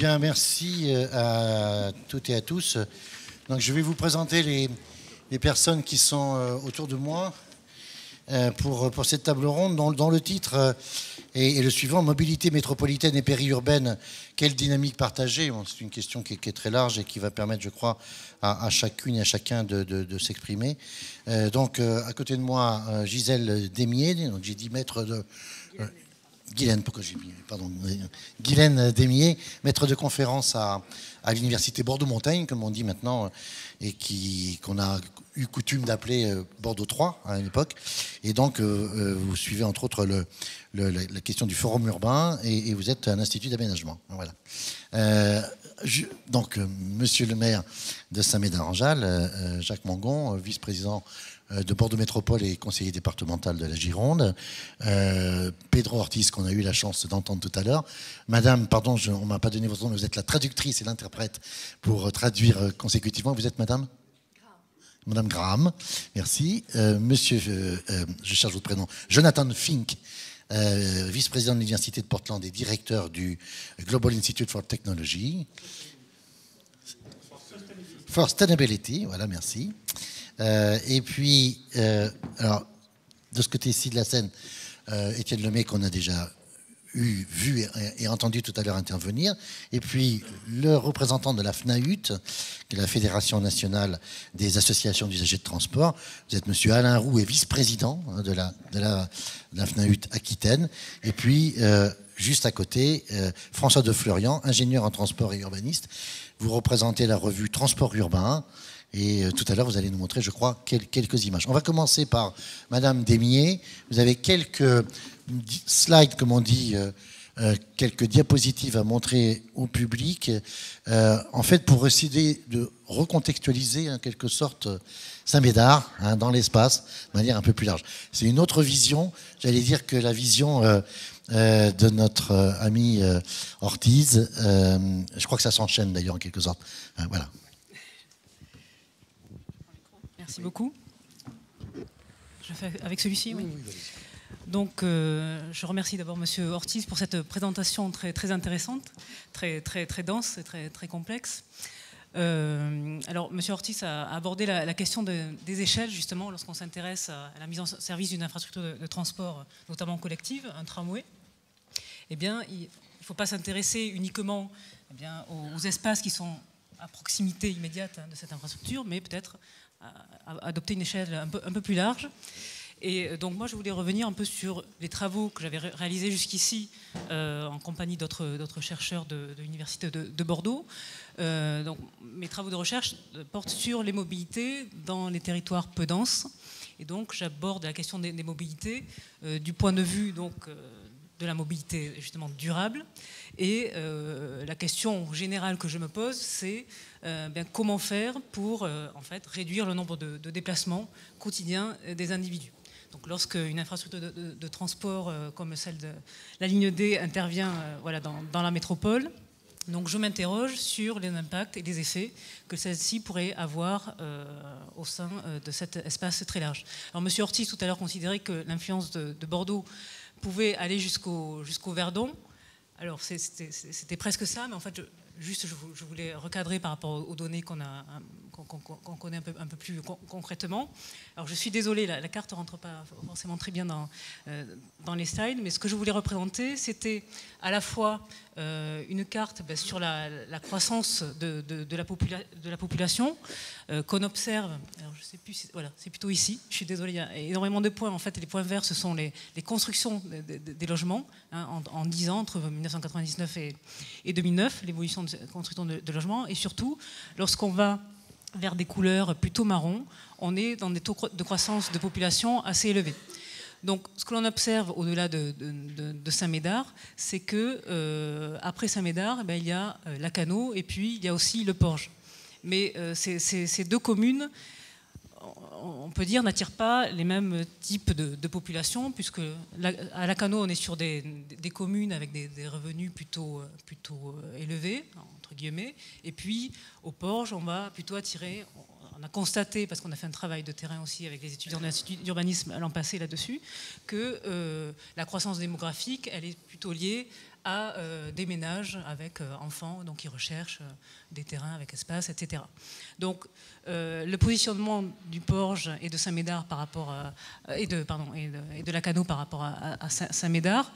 Bien, merci à toutes et à tous. Donc, je vais vous présenter les personnes qui sont autour de moi pour cette table ronde, dont le titre est le suivant: mobilité métropolitaine et périurbaine, quelle dynamique partagée? Bon, c'est une question qui est très large et qui va permettre, je crois, à chacune et à chacun de s'exprimer. Donc, à côté de moi, Gisèle Démier, donc j'ai dit maître de... Guylaine, pourquoi j'ai mis, pardon, Guylaine Démier, maître de conférence à l'université Bordeaux-Montaigne, comme on dit maintenant, et qu'on a eu coutume d'appeler Bordeaux 3 à une époque. Et donc, vous suivez entre autres la question du forum urbain, et vous êtes un institut d'aménagement. Voilà. Donc, monsieur le maire de Saint-Médard-en-Jalles, Jacques Mangon, vice-président de Bordeaux Métropole et conseiller départemental de la Gironde, Pedro Ortiz, qu'on a eu la chance d'entendre tout à l'heure. Madame, pardon, on ne m'a pas donné votre nom, mais vous êtes la traductrice et l'interprète pour traduire consécutivement. Vous êtes Madame Madame Graham, merci. Monsieur, je cherche votre prénom, Jonathan Fink, vice-président de l'Université de Portland et directeur du Global Institute for Technology. For Sustainability, voilà, merci. Et puis, alors, de ce côté-ci de la scène, Étienne Lemay, qu'on a déjà vu et entendu tout à l'heure intervenir. Et puis, le représentant de la FNAUT, qui est la Fédération nationale des associations d'usagers de transport. Vous êtes monsieur Alain Roux, et vice-président de la FNAUT Aquitaine. Et puis, juste à côté, François de Fleurian, ingénieur en transport et urbaniste. Vous représentez la revue Transport Urbain. Et tout à l'heure, vous allez nous montrer, je crois, quelques images. On va commencer par Madame Démier. Vous avez quelques slides, comme on dit, quelques diapositives à montrer au public, en fait, pour essayer de recontextualiser, en quelque sorte, Saint-Médard dans l'espace, de manière un peu plus large. C'est une autre vision, j'allais dire, que la vision de notre ami Ortiz. Je crois que ça s'enchaîne, d'ailleurs, en quelque sorte. Voilà. Merci beaucoup. Je fais avec celui-ci, oui. Donc, je remercie d'abord Monsieur Ortiz pour cette présentation très, très intéressante, très, très, très dense et très, très complexe. Alors, Monsieur Ortiz a abordé la question des échelles, justement, lorsqu'on s'intéresse à la mise en service d'une infrastructure de transport, notamment collective, un tramway. Eh bien, il ne faut pas s'intéresser uniquement aux espaces qui sont à proximité immédiate de cette infrastructure, mais peut-être adopter une échelle un peu plus large. Et donc moi, je voulais revenir un peu sur les travaux que j'avais réalisés jusqu'ici en compagnie d'autres chercheurs de l'Université de Bordeaux. Donc, mes travaux de recherche portent sur les mobilités dans les territoires peu denses. Et donc, j'aborde la question des mobilités du point de vue de la mobilité justement durable. Et la question générale que je me pose, c'est comment faire pour en fait, réduire le nombre de déplacements quotidiens des individus. Donc, lorsqu'une infrastructure de transport comme celle de la ligne D intervient voilà, dans la métropole, donc je m'interroge sur les impacts et les effets que celle-ci pourrait avoir au sein de cet espace très large. Alors, M. Ortiz, tout à l'heure, considérait que l'influence de Bordeaux pouvait aller jusqu'au Verdon. Alors, c'était presque ça, mais en fait, je voulais recadrer par rapport aux données qu'on connaît un peu plus concrètement. Alors, je suis désolée, la carte ne rentre pas forcément très bien dans les slides, mais ce que je voulais représenter, c'était à la fois une carte sur la croissance de la population qu'on observe. Alors, je ne sais plus, voilà, c'est plutôt ici. Je suis désolée, il y a énormément de points. En fait, les points verts, ce sont les constructions des logements en 10 ans, entre 1999 et 2009, l'évolution de construction de logements. Et surtout, lorsqu'on va vers des couleurs plutôt marron, on est dans des taux de croissance de population assez élevés. Donc, ce que l'on observe au-delà de Saint-Médard, c'est que après Saint-Médard, il y a Lacanau et puis il y a aussi le Porge. Mais ces deux communes, on peut dire, n'attirent pas les mêmes types de population, puisque à Lacanau, on est sur des communes avec des revenus plutôt élevés, entre guillemets, et puis au Porge, on va plutôt attirer. On a constaté, parce qu'on a fait un travail de terrain aussi avec les étudiants de l'Institut d'urbanisme l'an passé là-dessus, que la croissance démographique, elle est plutôt liée à des ménages avec enfants, donc qui recherchent des terrains avec espace, etc. Donc le positionnement du Porge et de Saint-Médard par rapport et de Lacanau par rapport à Saint-Médard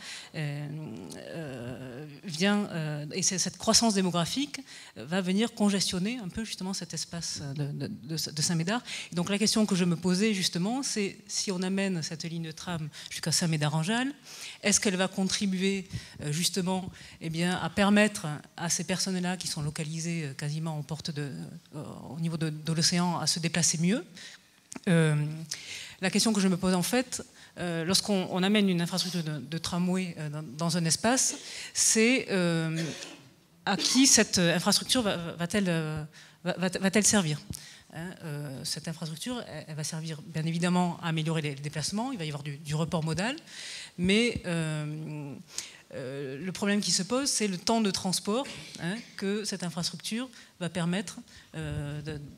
vient, et cette croissance démographique va venir congestionner un peu justement cet espace de Saint-Médard. Donc la question que je me posais justement, c'est si on amène cette ligne de tram jusqu'à Saint-Médard-en-Jalles, est-ce qu'elle va contribuer justement à permettre à ces personnes-là qui sont localisées quasiment au niveau de l'océan à se déplacer mieux? La question que je me pose en fait, lorsqu'on amène une infrastructure de tramway dans un espace, c'est à qui cette infrastructure va-t-elle servir? Cette infrastructure, elle va servir bien évidemment à améliorer les déplacements, il va y avoir du report modal, mais le problème qui se pose, c'est le temps de transport que cette infrastructure va permettre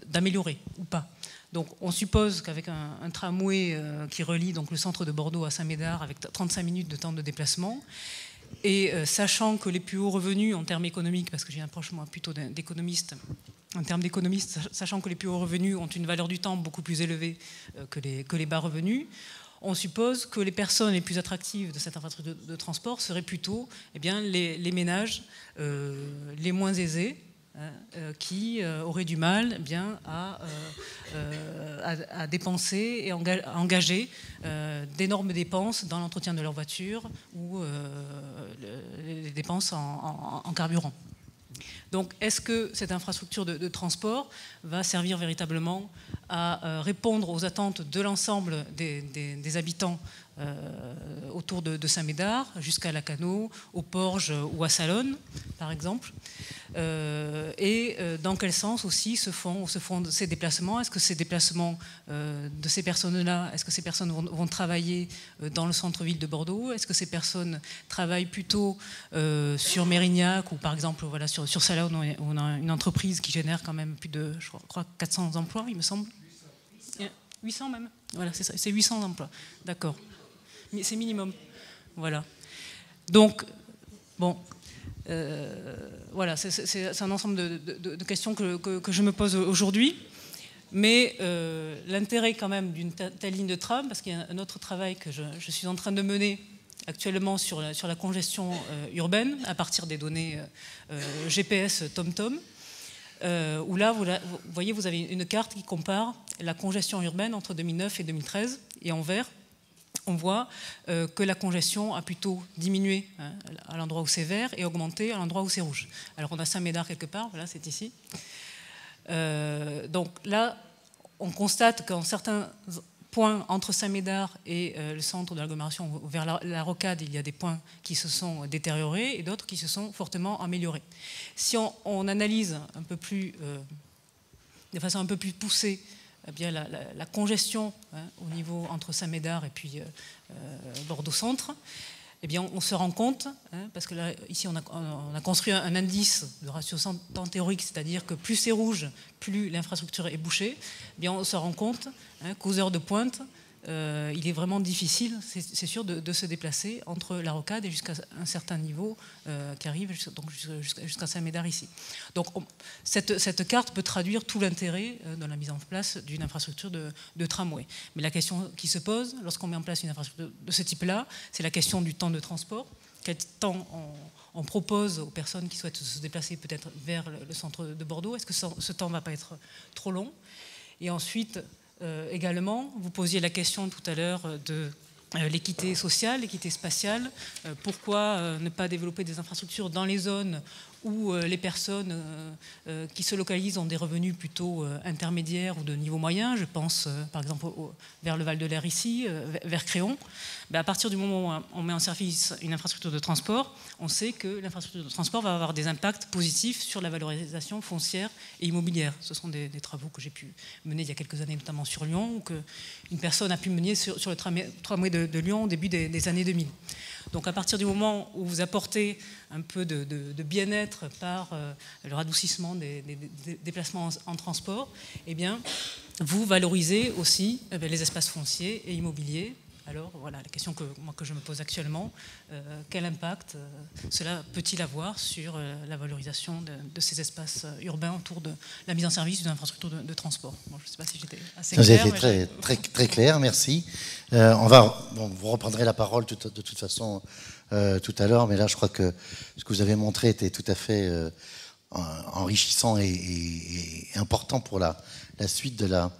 d'améliorer ou pas. Donc on suppose qu'avec un tramway qui relie donc le centre de Bordeaux à Saint-Médard avec 35 minutes de temps de déplacement, et sachant que les plus hauts revenus en termes économiques, parce que j'ai une approche moi plutôt d'économiste, en termes d'économiste, sachant que les plus hauts revenus ont une valeur du temps beaucoup plus élevée que les bas revenus, on suppose que les personnes les plus attractives de cette infrastructure de transport seraient plutôt les ménages les moins aisés, qui auraient du mal à dépenser et à engager d'énormes dépenses dans l'entretien de leur voiture ou les dépenses en carburant. Donc, est-ce que cette infrastructure de transport va servir véritablement à répondre aux attentes de l'ensemble des habitants autour de Saint-Médard, jusqu'à Lacanau, au Porge ou à Salonne, par exemple, et dans quel sens aussi se font ces déplacements? Est-ce que ces déplacements de ces personnes-là, est-ce que ces personnes vont travailler dans le centre-ville de Bordeaux? Est-ce que ces personnes travaillent plutôt sur Mérignac, ou par exemple sur Salonne, où on a une entreprise qui génère quand même plus de, je crois, 400 emplois, il me semble. 800 même. Voilà, c'est ça, c'est 800 emplois. D'accord. C'est minimum. Voilà. Donc, bon, voilà, c'est un ensemble de questions que je me pose aujourd'hui. Mais l'intérêt quand même d'une telle ligne de tram, parce qu'il y a un autre travail que je suis en train de mener actuellement sur la congestion urbaine, à partir des données GPS TomTom, où là, vous voyez, vous avez une carte qui compare la congestion urbaine entre 2009 et 2013, et en vert, on voit que la congestion a plutôt diminué à l'endroit où c'est vert et augmenté à l'endroit où c'est rouge. Alors on a Saint-Médard quelque part, voilà, c'est ici. Donc là, on constate qu'en certains points entre Saint-Médard et le centre de l'agglomération, vers la Rocade, il y a des points qui se sont détériorés et d'autres qui se sont fortement améliorés. Si on analyse un peu plus, de façon un peu plus poussée, la congestion au niveau entre Saint-Médard et puis Bordeaux-Centre, on se rend compte, parce que là, ici, on a construit un indice de ratio temps théorique, c'est-à-dire que plus c'est rouge, plus l'infrastructure est bouchée, on se rend compte qu'aux heures de pointe, il est vraiment difficile, c'est sûr, de se déplacer entre la Rocade et jusqu'à un certain niveau qui arrive jusqu'à Saint-Médard ici. Donc cette carte peut traduire tout l'intérêt dans la mise en place d'une infrastructure de tramway. Mais la question qui se pose lorsqu'on met en place une infrastructure de ce type-là, c'est la question du temps de transport. Quel temps on propose aux personnes qui souhaitent se déplacer peut-être vers le centre de Bordeaux? Est-ce que ce temps ne va pas être trop long? Et ensuite, également, vous posiez la question tout à l'heure de l'équité sociale, l'équité spatiale. Pourquoi ne pas développer des infrastructures dans les zones où les personnes qui se localisent ont des revenus plutôt intermédiaires ou de niveau moyen? Je pense par exemple vers le Val-de-Leyre ici, vers Créon. À partir du moment où on met en service une infrastructure de transport, on sait que l'infrastructure de transport va avoir des impacts positifs sur la valorisation foncière et immobilière. Ce sont des travaux que j'ai pu mener il y a quelques années, notamment sur Lyon, ou qu'une personne a pu mener sur le tramway de Lyon au début des années 2000. Donc à partir du moment où vous apportez un peu de bien-être par le radoucissement des déplacements en transport, vous valorisez aussi les espaces fonciers et immobiliers Alors voilà la question que je me pose actuellement, quel impact cela peut-il avoir sur la valorisation de ces espaces urbains autour de la mise en service d'une infrastructure de transport? Bon, je ne sais pas si j'étais assez clair. Vous avez été très clair, merci. Vous reprendrez la parole de toute façon tout à l'heure, mais là je crois que ce que vous avez montré était tout à fait enrichissant et important pour la suite de la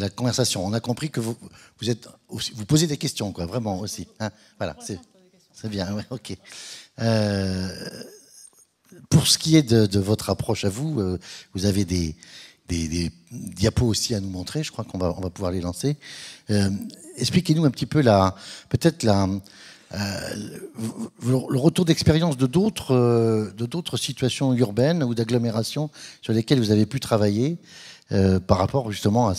conversation. On a compris que vous posez des questions, quoi, vraiment aussi. Hein, voilà, c'est bien, ouais, ok. Pour ce qui est de votre approche à vous, vous avez des diapos aussi à nous montrer. Je crois qu'on va pouvoir les lancer. Expliquez-nous un petit peu le retour d'expérience de d'autres situations urbaines ou d'agglomérations sur lesquelles vous avez pu travailler par rapport justement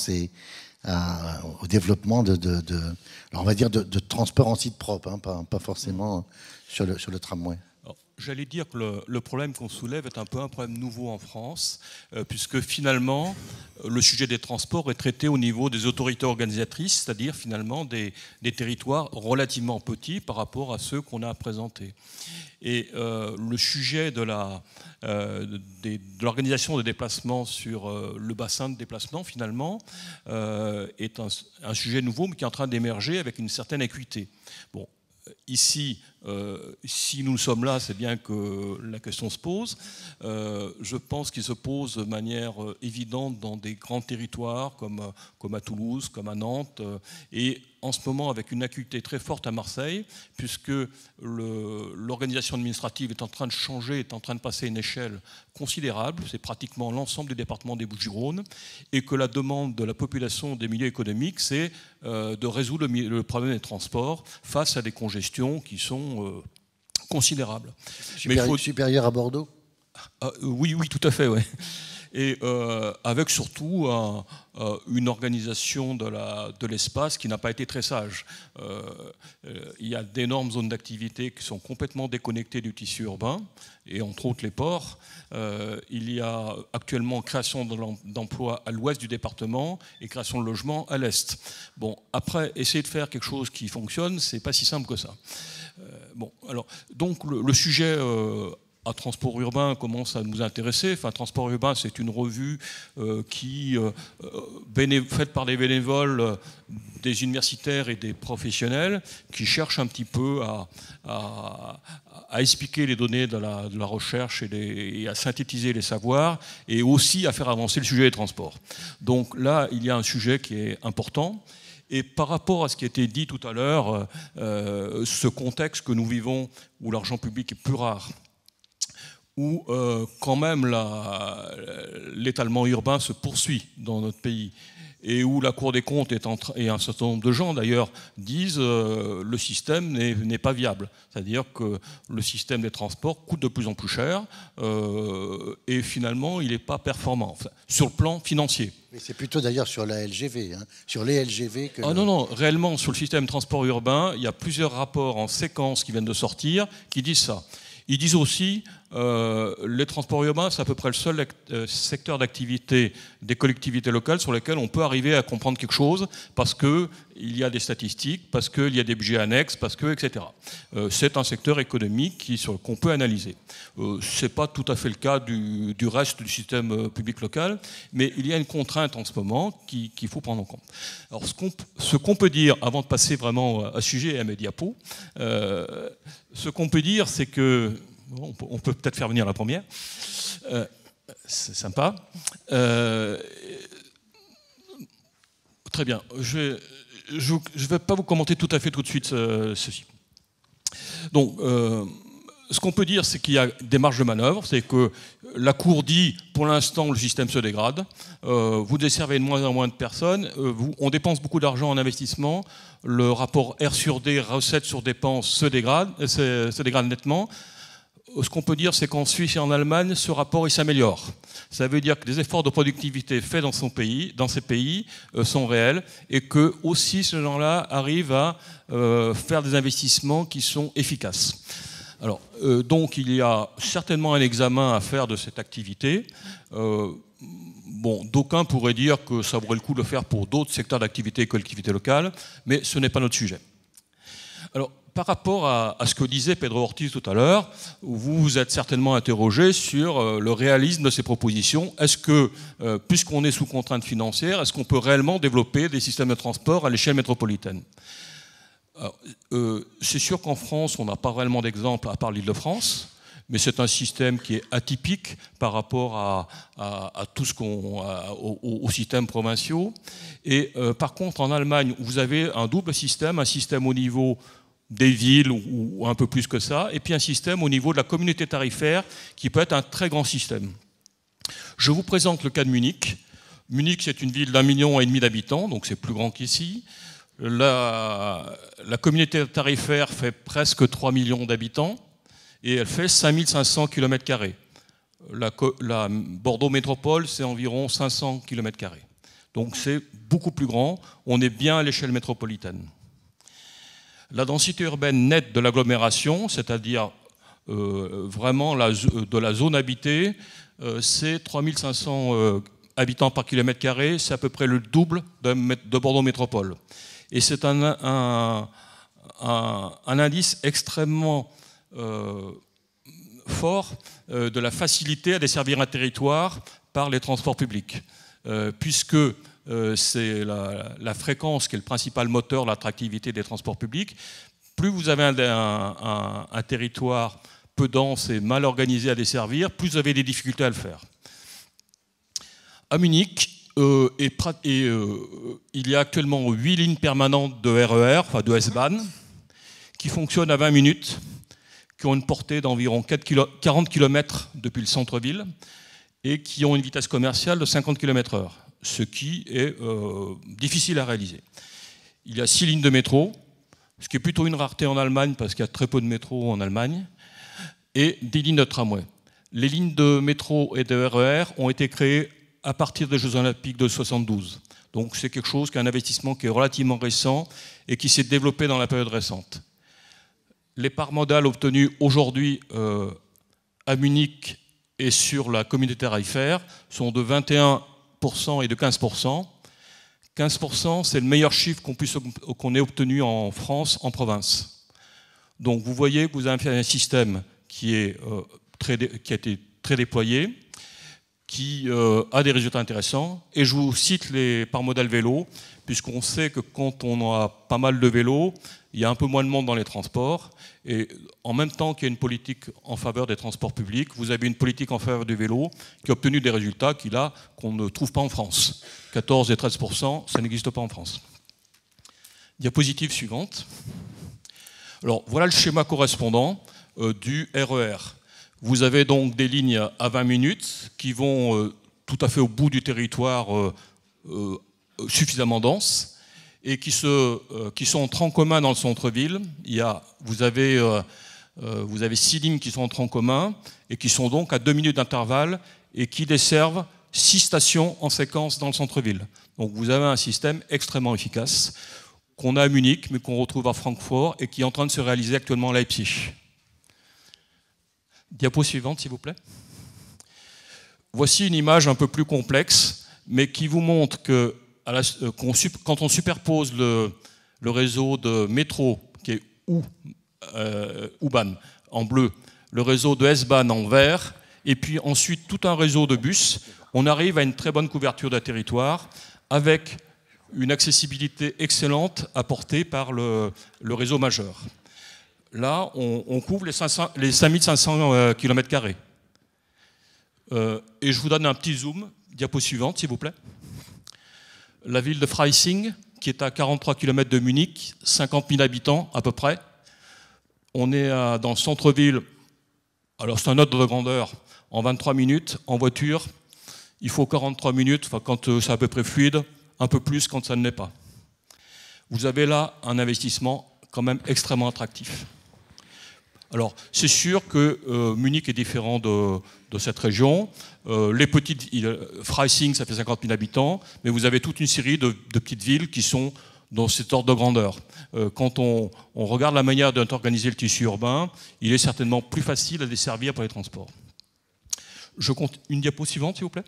au développement alors on va dire de transport en site propre, hein, pas forcément sur le tramway. J'allais dire que le problème qu'on soulève est un peu un problème nouveau en France, puisque finalement, le sujet des transports est traité au niveau des autorités organisatrices, c'est-à-dire finalement des territoires relativement petits par rapport à ceux qu'on a présentés. Et le sujet de l'organisation des déplacements sur le bassin de déplacement, finalement, est un sujet nouveau, mais qui est en train d'émerger avec une certaine acuité. Bon. Ici, si nous sommes là, c'est bien que la question se pose. Je pense qu'il se pose de manière évidente dans des grands territoires comme à Toulouse, comme à Nantes, et en ce moment avec une acuité très forte à Marseille, puisque l'organisation administrative est en train de changer, est en train de passer à une échelle considérable, c'est pratiquement l'ensemble des départements des Bouches-du-Rhône, et que la demande de la population des milieux économiques, c'est de résoudre le problème des transports face à des congestions qui sont considérables. Supérieur à Bordeaux ? Oui, tout à fait, oui. Et avec surtout une organisation de l'espace qui n'a pas été très sage. Il y a d'énormes zones d'activité qui sont complètement déconnectées du tissu urbain, et entre autres les ports. Il y a actuellement création d'emplois à l'ouest du département et création de logements à l'est. Bon, après, essayer de faire quelque chose qui fonctionne, c'est pas si simple que ça. Donc le sujet à transport urbain commence à nous intéresser. Enfin, transport urbain, c'est une revue faite par des bénévoles, des universitaires et des professionnels qui cherchent un petit peu à expliquer les données de la recherche et à synthétiser les savoirs et aussi à faire avancer le sujet des transports. Donc là, il y a un sujet qui est important. Et par rapport à ce qui a été dit tout à l'heure, ce contexte que nous vivons où l'argent public est plus rare, où quand même l'étalement urbain se poursuit dans notre pays, et où la Cour des comptes et un certain nombre de gens d'ailleurs disent le système n'est pas viable. C'est-à-dire que le système des transports coûte de plus en plus cher et finalement il n'est pas performant, enfin, sur le plan financier. Mais c'est plutôt d'ailleurs sur la LGV, hein, sur les LGV que... Non, réellement sur le système de transport urbain, il y a plusieurs rapports en séquence qui viennent de sortir qui disent ça. Ils disent aussi les transports urbains, c'est à peu près le seul secteur d'activité des collectivités locales sur lesquels on peut arriver à comprendre quelque chose parce qu'il y a des statistiques, parce qu'il y a des budgets annexes, etc. C'est un secteur économique qu'on peut analyser. Ce n'est pas tout à fait le cas du reste du système public local, mais il y a une contrainte en ce moment qu'il faut prendre en compte. Alors, ce qu'on peut dire, avant de passer vraiment à ce sujet et à mes diapos, ce qu'on peut dire, c'est que... on peut peut-être faire venir la première. C'est sympa. Très bien. Je ne vais pas vous commenter tout à fait tout de suite ceci. Donc, ce qu'on peut dire, c'est qu'il y a des marges de manœuvre. C'est que la Cour dit, pour l'instant, le système se dégrade. Vous desservez de moins en moins de personnes. On dépense beaucoup d'argent en investissement. Le rapport R sur D, recettes sur dépenses, se dégrade nettement. Ce qu'on peut dire, c'est qu'en Suisse et en Allemagne, ce rapport il s'améliore. Ça veut dire que les efforts de productivité faits dans ces pays sont réels et que aussi ces gens-là arrivent à faire des investissements qui sont efficaces. Alors, donc il y a certainement un examen à faire de cette activité. bon, d'aucuns pourraient dire que ça vaudrait le coup de le faire pour d'autres secteurs d'activité et collectivités locales, mais ce n'est pas notre sujet. Alors, par rapport à ce que disait Pedro Ortiz tout à l'heure, vous vous êtes certainement interrogé sur le réalisme de ces propositions. Est-ce que, puisqu'on est sous contrainte financière, est-ce qu'on peut réellement développer des systèmes de transport à l'échelle métropolitaine? C'est sûr qu'en France, on n'a pas réellement d'exemple à part l'Île-de-France, mais c'est un système qui est atypique par rapport à tout ce aux systèmes provinciaux. Et par contre, en Allemagne, vous avez un double système, un système au niveau des villes ou un peu plus que ça, et puis un système au niveau de la communauté tarifaire qui peut être un très grand système. Je vous présente le cas de Munich. Munich, c'est une ville d'1,5 million d'habitants, donc c'est plus grand qu'ici. La communauté tarifaire fait presque 3 millions d'habitants et elle fait 5500 km². La Bordeaux Métropole, c'est environ 500 km². Donc c'est beaucoup plus grand, on est bien à l'échelle métropolitaine. La densité urbaine nette de l'agglomération, c'est-à-dire vraiment de la zone habitée, c'est 3500 habitants par km², c'est à peu près le double de Bordeaux Métropole. Et c'est un indice extrêmement fort de la facilité à desservir un territoire par les transports publics, puisque c'est la fréquence qui est le principal moteur de l'attractivité des transports publics. Plus vous avez un territoire peu dense et mal organisé à desservir, plus vous avez des difficultés à le faire. À Munich, il y a actuellement 8 lignes permanentes de RER, enfin de S-Bahn, qui fonctionnent à 20 minutes, qui ont une portée d'environ 40 km depuis le centre-ville et qui ont une vitesse commerciale de 50 km/h, ce qui est difficile à réaliser. Il y a 6 lignes de métro, ce qui est plutôt une rareté en Allemagne parce qu'il y a très peu de métro en Allemagne, et des lignes de tramway. Les lignes de métro et de RER ont été créées à partir des Jeux Olympiques de 1972. Donc c'est quelque chose qui est un investissement qui est relativement récent et qui s'est développé dans la période récente. Les parts modales obtenues aujourd'hui à Munich et sur la communauté tarifaire sont de 21% et de 15%. 15%, c'est le meilleur chiffre qu'on ait obtenu en France, en province. Donc vous voyez que vous avez un système qui a été très déployé, qui a des résultats intéressants. Et je vous cite les parts modales vélo, puisqu'on sait que quand on a pas mal de vélos, il y a un peu moins de monde dans les transports. Et en même temps qu'il y a une politique en faveur des transports publics, vous avez une politique en faveur du vélo qui a obtenu des résultats qu'on ne trouve pas en France. 14 et 13%, ça n'existe pas en France. Diapositive suivante. Alors voilà le schéma correspondant du RER. Vous avez donc des lignes à 20 minutes qui vont tout à fait au bout du territoire suffisamment dense et qui sont en train commun dans le centre-ville. Vous avez 6 lignes qui sont en train commun et qui sont donc à 2 minutes d'intervalle et qui desservent 6 stations en séquence dans le centre-ville. Donc vous avez un système extrêmement efficace qu'on a à Munich mais qu'on retrouve à Francfort et qui est en train de se réaliser actuellement à Leipzig. Diapo suivante, s'il vous plaît. Voici une image un peu plus complexe, mais qui vous montre que quand on superpose le réseau de métro, qui est U-Bahn en bleu, le réseau de S-Bahn en vert, et puis ensuite tout un réseau de bus, on arrive à une très bonne couverture d'un territoire, avec une accessibilité excellente apportée par le réseau majeur. Là, on couvre les 5500 km². Et je vous donne un petit zoom. Diapo suivante, s'il vous plaît. La ville de Freising, qui est à 43 km de Munich, 50 000 habitants à peu près. On est dans le centre-ville. Alors, c'est un ordre de grandeur en 23 minutes. En voiture, il faut 43 minutes, enfin, quand c'est à peu près fluide, un peu plus quand ça ne l'est pas. Vous avez là un investissement quand même extrêmement attractif. Alors, c'est sûr que Munich est différent de cette région. Freising, ça fait 50 000 habitants, mais vous avez toute une série de petites villes qui sont dans cet ordre de grandeur. Quand on regarde la manière d'organiser le tissu urbain, il est certainement plus facile à desservir pour les transports. Je compte une diapo suivante, s'il vous plaît.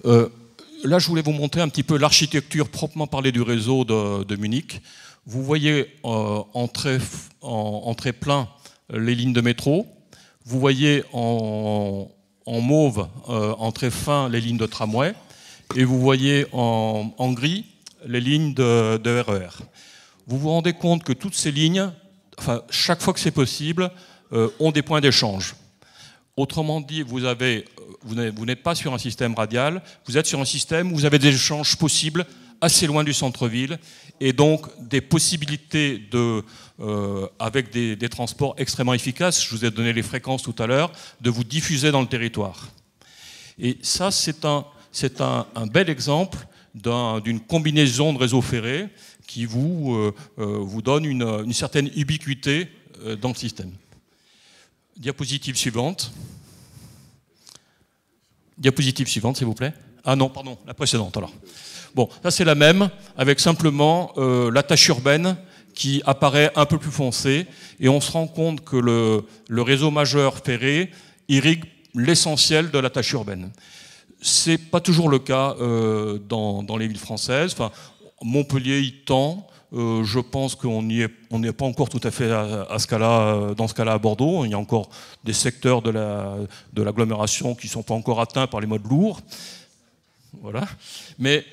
Là, je voulais vous montrer un petit peu l'architecture proprement parlée du réseau de Munich. Vous voyez en trait plein les lignes de métro. Vous voyez en mauve, en trait fin, les lignes de tramway. Et vous voyez en gris les lignes de RER. Vous vous rendez compte que toutes ces lignes, enfin, chaque fois que c'est possible, ont des points d'échange. Autrement dit, vous n'êtes pas sur un système radial, vous êtes sur un système où vous avez des échanges possibles assez loin du centre-ville et donc des possibilités avec des transports extrêmement efficaces, je vous ai donné les fréquences tout à l'heure, de vous diffuser dans le territoire. Et ça, c'est un bel exemple d'une combinaison de réseaux ferrés qui vous donne une certaine ubiquité dans le système. Diapositive suivante. Diapositive suivante, s'il vous plaît. Ah non, pardon, la précédente alors. Bon, ça c'est la même, avec simplement la tache urbaine qui apparaît un peu plus foncée, et on se rend compte que le réseau majeur ferré irrigue l'essentiel de la tache urbaine. C'est pas toujours le cas dans les villes françaises. Enfin, Montpellier y tend. Je pense qu'on n'est pas encore tout à fait dans ce cas-là à Bordeaux. Il y a encore des secteurs de l'agglomération qui ne sont pas encore atteints par les modes lourds. Voilà. Mais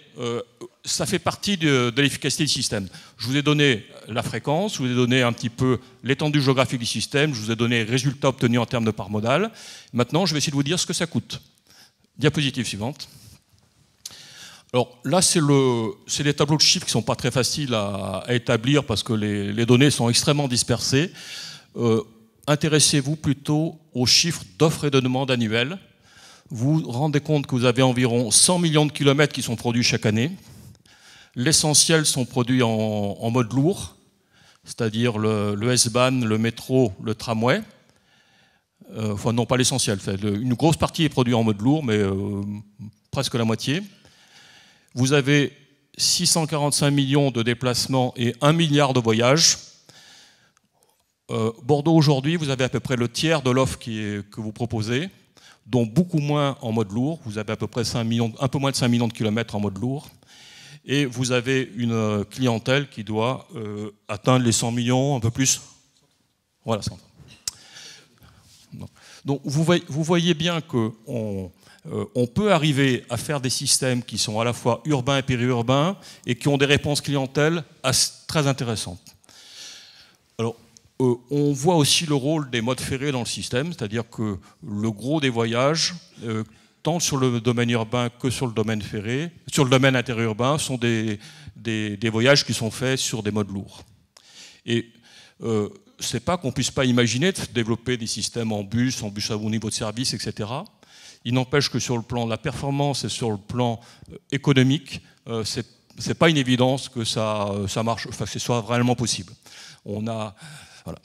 ça fait partie de l'efficacité du système. Je vous ai donné la fréquence, je vous ai donné un petit peu l'étendue géographique du système, je vous ai donné les résultats obtenus en termes de part modale. Maintenant, je vais essayer de vous dire ce que ça coûte. Diapositive suivante. Alors là, c'est des tableaux de chiffres qui ne sont pas très faciles à établir parce que les données sont extrêmement dispersées. Intéressez-vous plutôt aux chiffres d'offres et de demandes annuelles. Vous vous rendez compte que vous avez environ 100 millions de kilomètres qui sont produits chaque année. L'essentiel sont produits en mode lourd, c'est-à-dire le S-Bahn, le métro, le tramway. Enfin, non, pas l'essentiel. Une grosse partie est produite en mode lourd, mais presque la moitié. Vous avez 645 millions de déplacements et 1 milliard de voyages. Bordeaux, aujourd'hui, vous avez à peu près le tiers de l'offre que vous proposez, dont beaucoup moins en mode lourd. Vous avez à peu près un peu moins de 5 millions de kilomètres en mode lourd. Et vous avez une clientèle qui doit atteindre les 100 millions, un peu plus. Voilà, 100. Donc vous voyez bien qu'on peut arriver à faire des systèmes qui sont à la fois urbains et périurbains et qui ont des réponses clientèle très intéressantes. Alors, on voit aussi le rôle des modes ferrés dans le système, c'est-à-dire que le gros des voyages, tant sur le domaine urbain que sur le domaine ferré, sur le domaine interurbain, sont des voyages qui sont faits sur des modes lourds. Et c'est pas qu'on puisse pas imaginer de développer des systèmes en bus à haut niveau de service, etc. Il n'empêche que sur le plan de la performance et sur le plan économique, c'est pas une évidence que ça marche, enfin que ce soit vraiment possible. Voilà.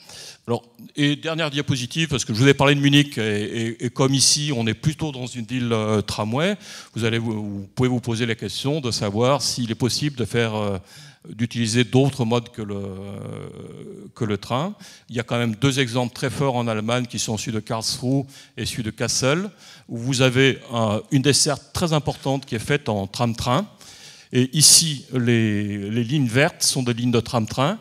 Alors, et dernière diapositive, parce que je vous ai parlé de Munich, et comme ici, on est plutôt dans une ville tramway, vous pouvez vous poser la question de savoir s'il est possible d'utiliser d'autres modes que le train. Il y a quand même deux exemples très forts en Allemagne qui sont celui de Karlsruhe et celui de Kassel, où vous avez une desserte très importante qui est faite en tram-train. Et ici, les lignes vertes sont des lignes de tram-train.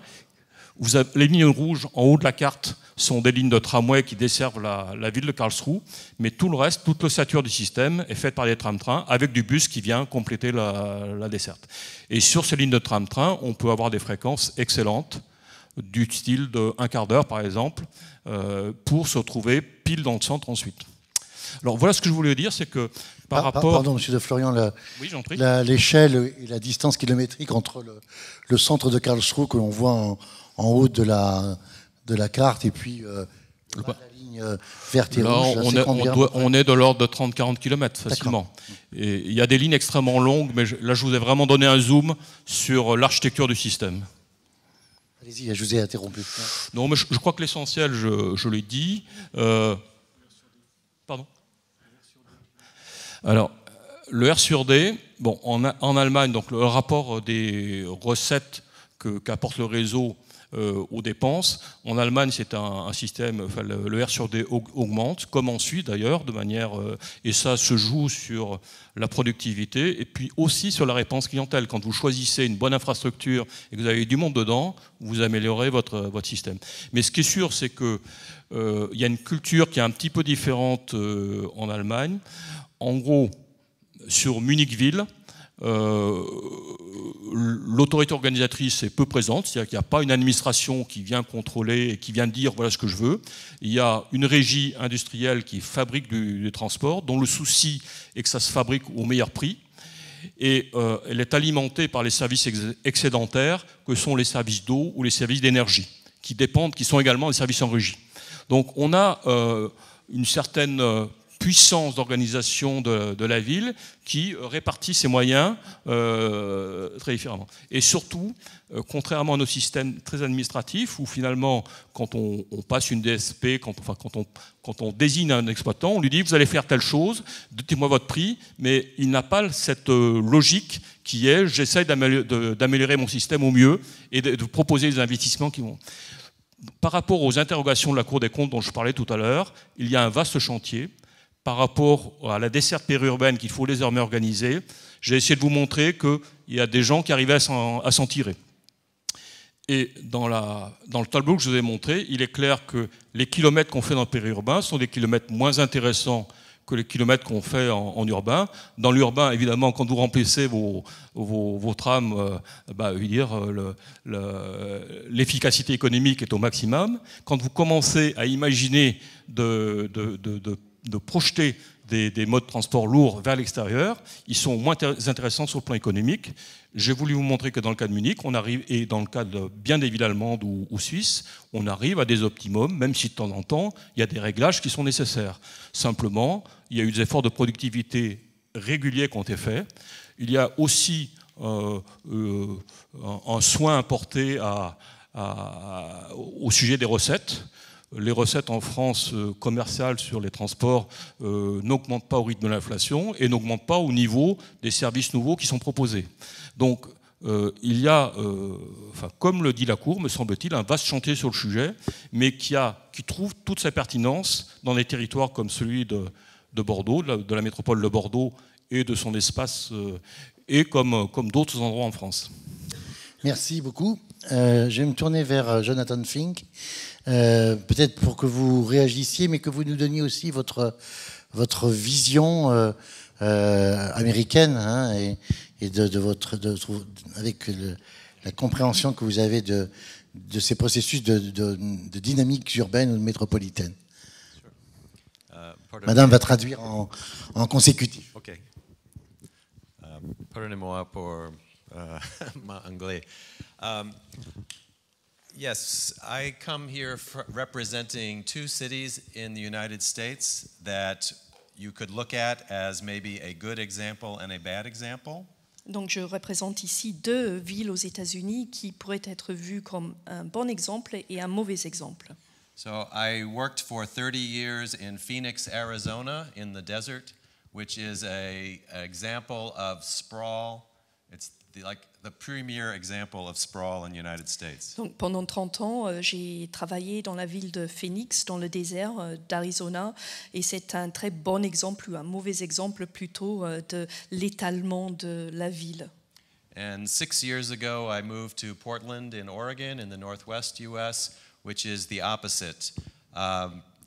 Les lignes rouges en haut de la carte sont des lignes de tramway qui desservent la ville de Karlsruhe, mais tout le reste, toute l'ossature du système est faite par des tram-trains avec du bus qui vient compléter la desserte. Et sur ces lignes de tram-train, on peut avoir des fréquences excellentes, du style de 1 quart d'heure par exemple, pour se retrouver pile dans le centre ensuite. Alors voilà ce que je voulais dire, c'est que par rapport... Pardon, monsieur de Florian, oui, j'en prie. L'échelle et la distance kilométrique entre le centre de Karlsruhe que l'on voit en haut de la carte et puis la ligne verte et rouge, on est de l'ordre de 30-40 km facilement. Et il y a des lignes extrêmement longues, mais là je vous ai vraiment donné un zoom sur l'architecture du système. Allez-y, je vous ai interrompu. Non, mais je crois que l'essentiel, je l'ai dit. Pardon. Alors, le R sur D, bon, en Allemagne, donc le rapport des recettes qu'apporte le réseau aux dépenses. En Allemagne, c'est un système, enfin, le R sur D augmente, comme en Suisse d'ailleurs, de manière, et ça se joue sur la productivité et puis aussi sur la réponse clientèle. Quand vous choisissez une bonne infrastructure et que vous avez du monde dedans, vous améliorez votre système. Mais ce qui est sûr, c'est que il y a une culture qui est un petit peu différente en Allemagne. En gros, sur Munich-Ville, l'autorité organisatrice est peu présente, c'est-à-dire qu'il n'y a pas une administration qui vient contrôler et qui vient dire voilà ce que je veux. Il y a une régie industrielle qui fabrique du transport, dont le souci est que ça se fabrique au meilleur prix. Et elle est alimentée par les services excédentaires que sont les services d'eau ou les services d'énergie, qui sont également des services en régie. Donc on a une certaine puissance d'organisation de la ville qui répartit ses moyens très différemment. Et surtout, contrairement à nos systèmes très administratifs, où finalement, quand on passe une DSP, quand on désigne un exploitant, on lui dit « vous allez faire telle chose, dites-moi votre prix », mais il n'a pas cette logique qui est « j'essaie d'améliorer mon système au mieux et de proposer des investissements qui vont… » Par rapport aux interrogations de la Cour des comptes dont je parlais tout à l'heure, il y a un vaste chantier. Par rapport à la desserte périurbaine qu'il faut désormais organiser, j'ai essayé de vous montrer qu'il y a des gens qui arrivaient à s'en tirer. Et dans le tableau que je vous ai montré, il est clair que les kilomètres qu'on fait dans le périurbain sont des kilomètres moins intéressants que les kilomètres qu'on fait en urbain. Dans l'urbain, évidemment, quand vous remplissez vos trams, l'efficacité économique est au maximum. Quand vous commencez à imaginer de projeter des modes de transport lourds vers l'extérieur, ils sont moins intéressants sur le plan économique. J'ai voulu vous montrer que dans le cas de Munich, on arrive, et dans le cas de bien des villes allemandes ou suisses, on arrive à des optimums, même si de temps en temps, il y a des réglages qui sont nécessaires. Simplement, il y a eu des efforts de productivité réguliers qui ont été faits. Il y a aussi un soin apporté au sujet des recettes. Les recettes en France commerciales sur les transports n'augmentent pas au rythme de l'inflation et n'augmentent pas au niveau des services nouveaux qui sont proposés. Donc il y a, comme le dit la Cour, me semble-t-il, un vaste chantier sur le sujet, mais qui trouve toute sa pertinence dans des territoires comme celui de Bordeaux, de la métropole de Bordeaux et de son espace, et comme d'autres endroits en France. Merci beaucoup. Je vais me tourner vers Jonathan Fink. Peut-être pour que vous réagissiez, mais que vous nous donniez aussi votre vision américaine, hein, et avec la compréhension que vous avez de ces processus de dynamique urbaine ou métropolitaine. Madame va traduire en consécutif. Ok. Pardonnez-moi pour mon anglais. Yes, I come here representing two cities in the United States that you could look at as maybe a good example and a bad example. Donc je représente ici deux villes aux États-Unis qui pourraient être vues comme un bon exemple et un mauvais exemple. So I worked for 30 years in Phoenix, Arizona, in the desert, which is an example of sprawl. It's like the premier example of sprawl in the United States. Donc pendant 30 ans, j'ai travaillé dans la ville de Phoenix, dans le désert d'Arizona, et c'est un très bon exemple, ou un mauvais exemple plutôt, de l'étalement de la ville. And 6 years ago, I moved to Portland in Oregon in the northwest US, which is the opposite.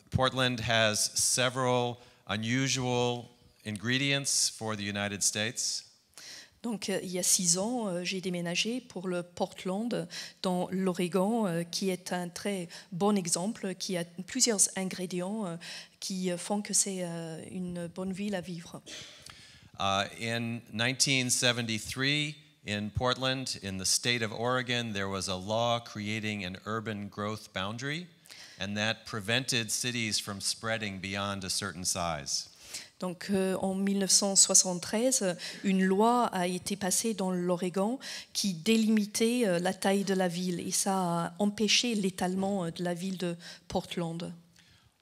Portland has several unusual ingredients for the United States. Donc, il y a 6 ans, j'ai déménagé pour le Portland, dans l'Oregon, qui est un très bon exemple, qui a plusieurs ingrédients qui font que c'est une bonne ville à vivre. In 1973, in Portland, in the state of Oregon, there was a law creating an urban growth boundary, and that prevented cities from spreading beyond a certain size. Donc en 1973, une loi a été passée dans l'Oregon qui délimitait la taille de la ville, et ça a empêché l'étalement de la ville de Portland.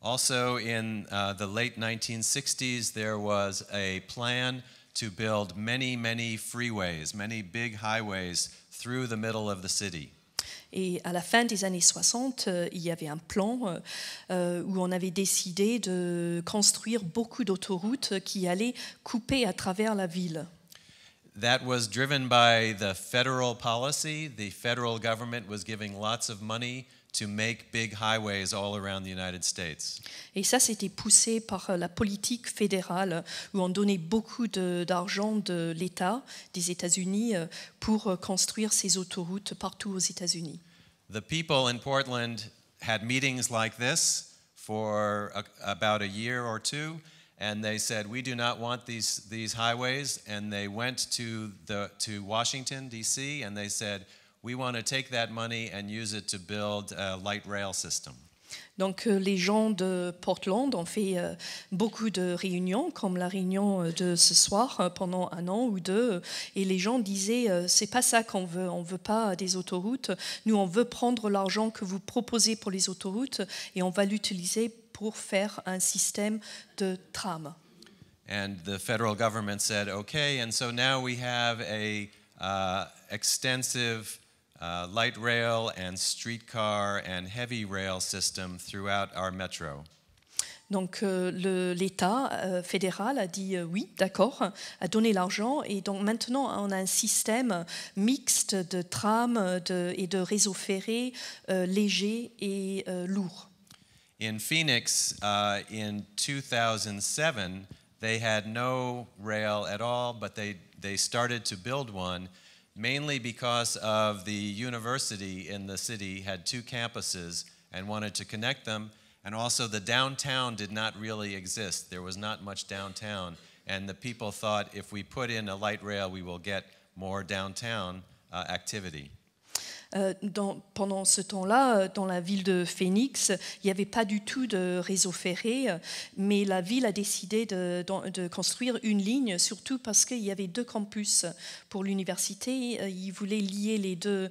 Also in the late 1960s, there was a plan to build many freeways, many big highways through the middle of the city. Et à la fin des années 60, il y avait un plan où on avait décidé de construire beaucoup d'autoroutes qui allaient couper à travers la ville. That was driven by the federal policy. The federal government was giving lots of money to make big highways all around the United States. Et ça, c'était poussé par la politique fédérale, où on donnait beaucoup d'argent de l'État, des États-Unis, pour construire ces autoroutes partout aux États-Unis. The people in Portland had meetings like this for about a year or two, and they said, we do not want these highways, and they went to Washington, D.C., and they said, we want to take that money and use it to build a light rail system. Donc les gens de Portland ont fait beaucoup de réunions, comme la réunion de ce soir, pendant 1 an ou 2, et les gens disaient c'est pas ça qu'on veut, on veut pas des autoroutes, nous on veut prendre l'argent que vous proposez pour les autoroutes et on va l'utiliser pour faire un système de tram. And the federal government said, okay, and so now we have a extensive light rail and streetcar and heavy rail system throughout our metro. Donc l'État fédéral a dit oui, d'accord, a donné l'argent et donc maintenant on a un système mixte de trams et de réseaux ferrés légers et lourds. In Phoenix, in 2007, they had no rail at all, but they started to build one, mainly because of the university in the city had 2 campuses and wanted to connect them, and also the downtown did not really exist. There was not much downtown, and the people thought if we put in a light rail, we will get more downtown activity. Pendant ce temps-là, dans la ville de Phoenix, il n'y avait pas du tout de réseau ferré, mais la ville a décidé de construire une ligne, surtout parce qu'il y avait 2 campus pour l'université. Ils voulaient lier les 2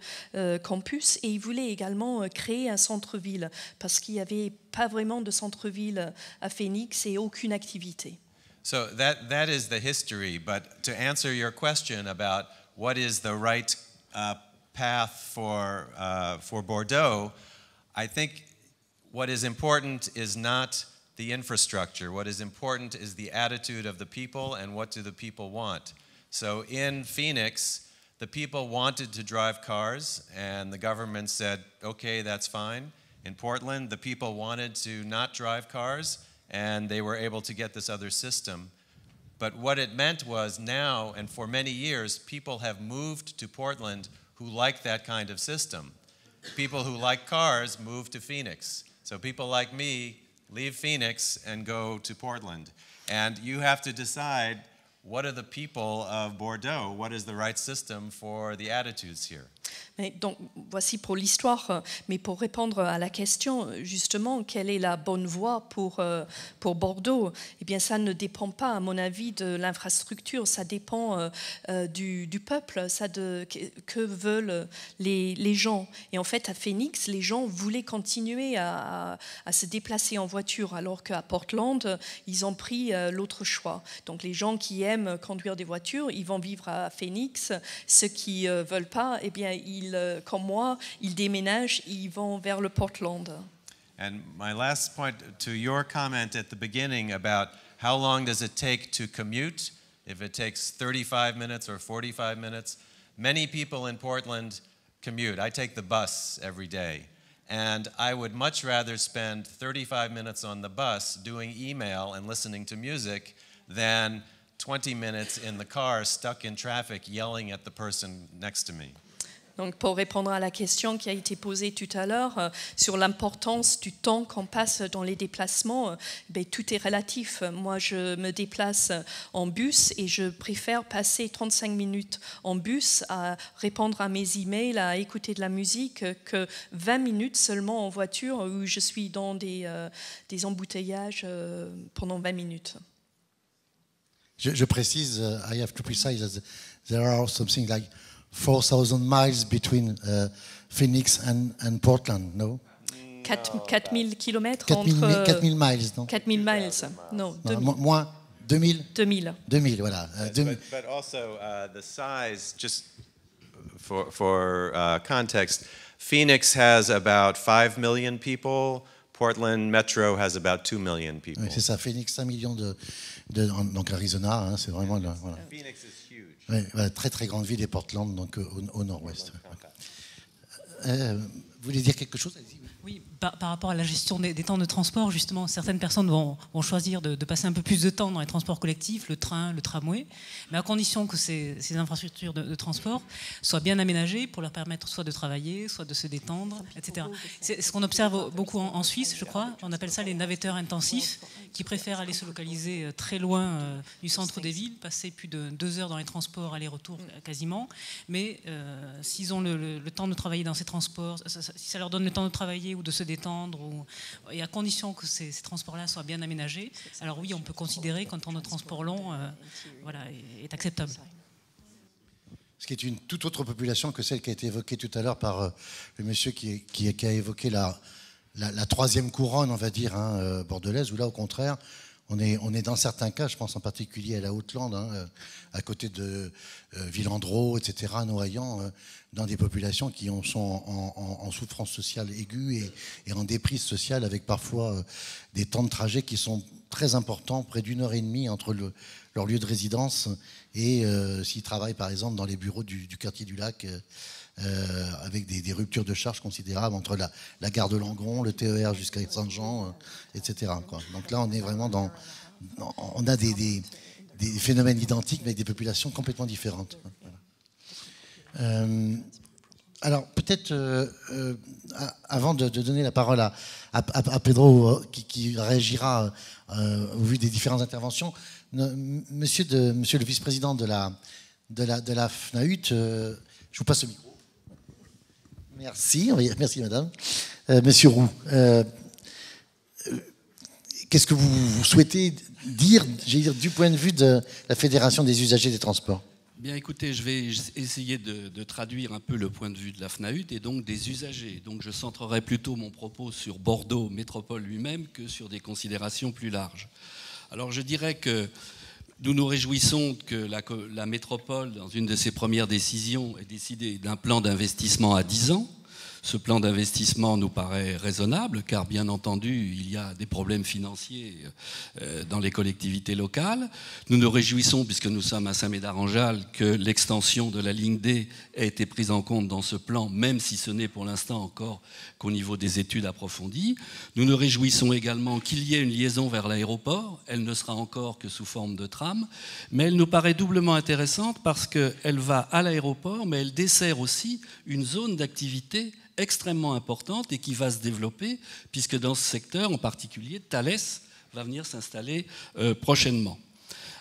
campus et ils voulaient également créer un centre-ville, parce qu'il n'y avait pas vraiment de centre-ville à Phoenix et aucune activité. So that is the history, but to answer your question about what is the right path for Bordeaux, I think what is important is not the infrastructure. What is important is the attitude of the people and what do the people want. So in Phoenix, the people wanted to drive cars and the government said, okay, that's fine. In Portland, the people wanted to not drive cars and they were able to get this other system. But what it meant was now, and for many years, people have moved to Portland who like that kind of system. People who like cars move to Phoenix. So people like me leave Phoenix and go to Portland. And you have to decide, what are the people of Bordeaux? What is the right system for the attitudes here? Donc, voici pour l'histoire, mais pour répondre à la question, justement, quelle est la bonne voie pour Bordeaux? Eh bien, ça ne dépend pas, à mon avis, de l'infrastructure, ça dépend du peuple, que veulent les gens. Et en fait, à Phoenix, les gens voulaient continuer à se déplacer en voiture, alors qu'à Portland, ils ont pris l'autre choix. Donc, les gens qui aiment conduire des voitures, ils vont vivre à Phoenix. Ceux qui ne veulent pas, eh bien, comme moi, ils déménagent, ils vont vers le Portland. And my last point to your comment at the beginning about how long does it take to commute, if it takes 35 minutes or 45 minutes, many people in Portland commute. I take the bus every day. And I would much rather spend 35 minutes on the bus doing email and listening to music than 20 minutes in the car stuck in traffic yelling at the person next to me. Donc, pour répondre à la question qui a été posée tout à l'heure sur l'importance du temps qu'on passe dans les déplacements, tout est relatif. Moi, je me déplace en bus et je préfère passer 35 minutes en bus à répondre à mes emails, à écouter de la musique, que 20 minutes seulement en voiture où je suis dans des embouteillages pendant 20 minutes. Je précise, I have to precise that there are something like 4,000 miles between Phoenix and Portland, no? 4000 kilomètres 4000 miles, non? 4000 miles, non. Moins 2000? 2000. 2000, voilà. But also the size, just for context, Phoenix has about 5 million people. Portland Metro has about 2 million people. Oui, c'est ça, Phoenix, 5 millions donc Arizona, hein, c'est vraiment là. Voilà. Phoenix is huge. Ouais, voilà, très très grande ville et Portland, donc au nord-ouest. Vous voulez dire quelque chose? Allez-y. Oui, par rapport à la gestion des temps de transport, justement, certaines personnes vont choisir de passer un peu plus de temps dans les transports collectifs, le train, le tramway, mais à condition que ces infrastructures de transport soient bien aménagées pour leur permettre soit de travailler, soit de se détendre, etc. C'est ce qu'on observe beaucoup en Suisse, je crois. On appelle ça les navetteurs intensifs, qui préfèrent aller se localiser très loin du centre des villes, passer plus de 2 heures dans les transports, aller-retour quasiment, mais s'ils ont le temps de travailler dans ces transports, si ça leur donne le temps de travailler ou de se détendre, et à condition que ces transports-là soient bien aménagés, alors oui, on peut considérer qu'un temps de transport long est acceptable. Ce qui est une toute autre population que celle qui a été évoquée tout à l'heure par le monsieur qui a évoqué la troisième couronne, on va dire, hein, bordelaise, où là, au contraire, on est dans certains cas, je pense en particulier à la Haute-Lande, hein, à côté de Villandreau, etc., Nohant, dans des populations qui sont en souffrance sociale aiguë et en déprise sociale, avec parfois des temps de trajet qui sont très importants, près d'1 heure et demie entre leur lieu de résidence et s'ils travaillent par exemple dans les bureaux du quartier du Lac, avec des ruptures de charge considérables entre la gare de Langon, le TER jusqu'à Saint-Jean, etc., quoi. Donc là, on est vraiment on a des phénomènes identiques, mais avec des populations complètement différentes. Voilà. Alors, peut-être, avant de donner la parole à Pedro, qui réagira au vu des différentes interventions, monsieur le vice-président de la FNAUT, je vous passe le micro. Merci madame. Monsieur Roux, qu'est-ce que vous souhaitez dire, du point de vue de la Fédération des usagers des transports? Bien écoutez, je vais essayer de traduire un peu le point de vue de la FNAUT et donc des usagers. Donc je centrerai plutôt mon propos sur Bordeaux Métropole lui-même que sur des considérations plus larges. Alors je dirais que nous nous réjouissons que la métropole, dans une de ses premières décisions, ait décidé d'un plan d'investissement à 10 ans. Ce plan d'investissement nous paraît raisonnable, car bien entendu, il y a des problèmes financiers dans les collectivités locales. Nous nous réjouissons, puisque nous sommes à Saint-Médard-en-Jalles, que l'extension de la ligne D ait été prise en compte dans ce plan, même si ce n'est pour l'instant encore qu'au niveau des études approfondies. Nous nous réjouissons également qu'il y ait une liaison vers l'aéroport. Elle ne sera encore que sous forme de tram, mais elle nous paraît doublement intéressante parce qu'elle va à l'aéroport, mais elle dessert aussi une zone d'activité extrêmement importante et qui va se développer, puisque dans ce secteur, en particulier, Thales va venir s'installer prochainement.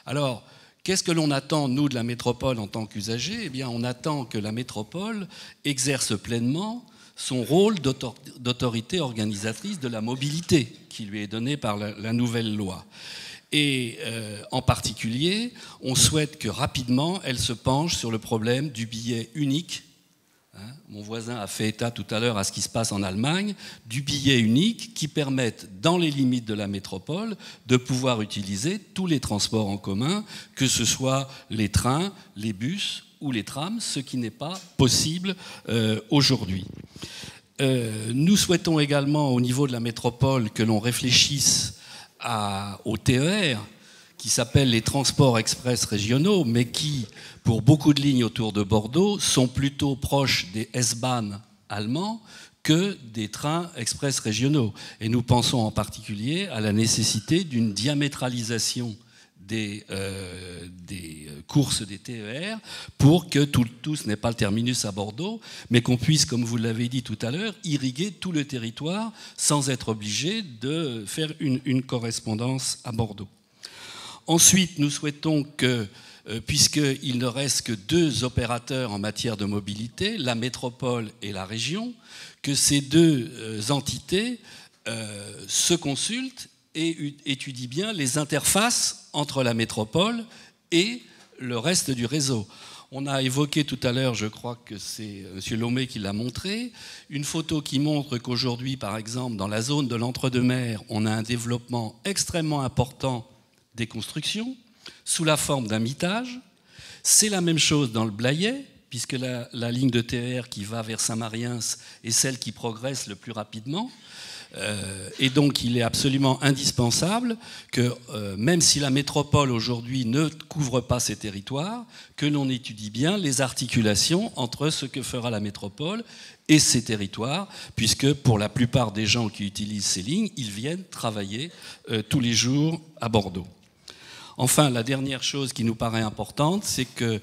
Alors, qu'est-ce que l'on attend, nous, de la métropole en tant qu'usagers? Eh bien, on attend que la métropole exerce pleinement son rôle d'autorité organisatrice de la mobilité qui lui est donné par la nouvelle loi. Et en particulier, on souhaite que rapidement, elle se penche sur le problème du billet unique. Mon voisin a fait état tout à l'heure à ce qui se passe en Allemagne, du billet unique qui permette, dans les limites de la métropole, de pouvoir utiliser tous les transports en commun, que ce soit les trains, les bus ou les trams, ce qui n'est pas possible aujourd'hui. Nous souhaitons également, au niveau de la métropole, que l'on réfléchisse au TER, qui s'appellent les transports express régionaux, mais qui, pour beaucoup de lignes autour de Bordeaux, sont plutôt proches des S-Bahn allemands que des trains express régionaux. Et nous pensons en particulier à la nécessité d'une diamétralisation des courses des TER pour que tous n'aient pas le terminus à Bordeaux, mais qu'on puisse, comme vous l'avez dit tout à l'heure, irriguer tout le territoire sans être obligé de faire une correspondance à Bordeaux. Ensuite, nous souhaitons que, puisqu'il ne reste que 2 opérateurs en matière de mobilité, la métropole et la région, que ces 2 entités se consultent et étudient bien les interfaces entre la métropole et le reste du réseau. On a évoqué tout à l'heure, je crois que c'est M. Lomé qui l'a montré, une photo qui montre qu'aujourd'hui, par exemple, dans la zone de l'Entre-deux-Mers, on a un développement extrêmement important des constructions, sous la forme d'un mitage. C'est la même chose dans le Blayais, puisque la ligne de TER qui va vers Saint-Mariens est celle qui progresse le plus rapidement. Et donc il est absolument indispensable que, même si la métropole aujourd'hui ne couvre pas ces territoires, que l'on étudie bien les articulations entre ce que fera la métropole et ces territoires, puisque pour la plupart des gens qui utilisent ces lignes, ils viennent travailler tous les jours à Bordeaux. Enfin, la dernière chose qui nous paraît importante, c'est que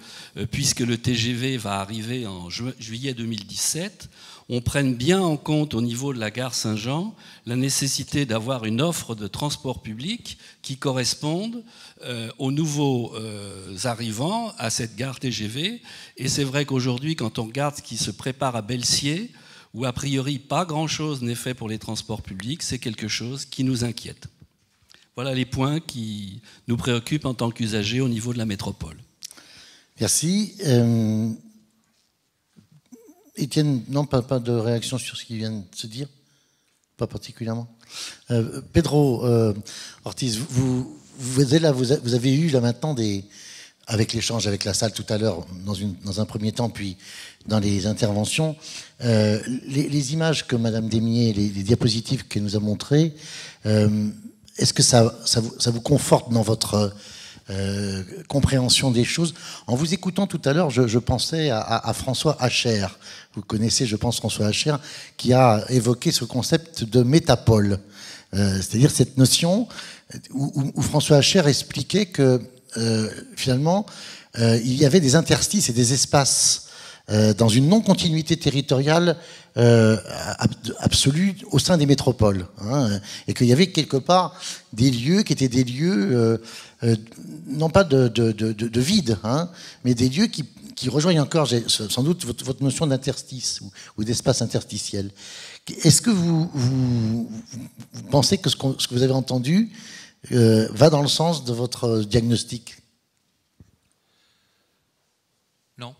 puisque le TGV va arriver en juillet 2017, on prenne bien en compte au niveau de la gare Saint-Jean la nécessité d'avoir une offre de transport public qui corresponde aux nouveaux arrivants à cette gare TGV. Et c'est vrai qu'aujourd'hui, quand on regarde ce qui se prépare à Belsier, où a priori pas grand-chose n'est fait pour les transports publics, c'est quelque chose qui nous inquiète. Voilà les points qui nous préoccupent en tant qu'usagers au niveau de la métropole. Merci. Étienne, non, pas de réaction sur ce qui vient de se dire? Pas particulièrement. Pedro Ortiz, vous avez eu là maintenant avec l'échange avec la salle tout à l'heure, dans un premier temps, puis dans les interventions, les images que Madame Desmier, les diapositives qu'elle nous a montrées, est-ce que ça vous conforte dans votre compréhension des choses? En vous écoutant tout à l'heure, je pensais à François Hacher. Vous connaissez, je pense, François Hacher, qui a évoqué ce concept de métapole. C'est-à-dire cette notion où François Hacher expliquait que finalement, il y avait des interstices et des espaces dans une non-continuité territoriale absolue au sein des métropoles, hein, et qu'il y avait quelque part des lieux qui étaient des lieux non pas de vide, hein, mais des lieux qui rejoignent encore sans doute votre notion d'interstice ou d'espace interstitiel. Est-ce que vous pensez que ce que vous avez entendu va dans le sens de votre diagnostic? Non.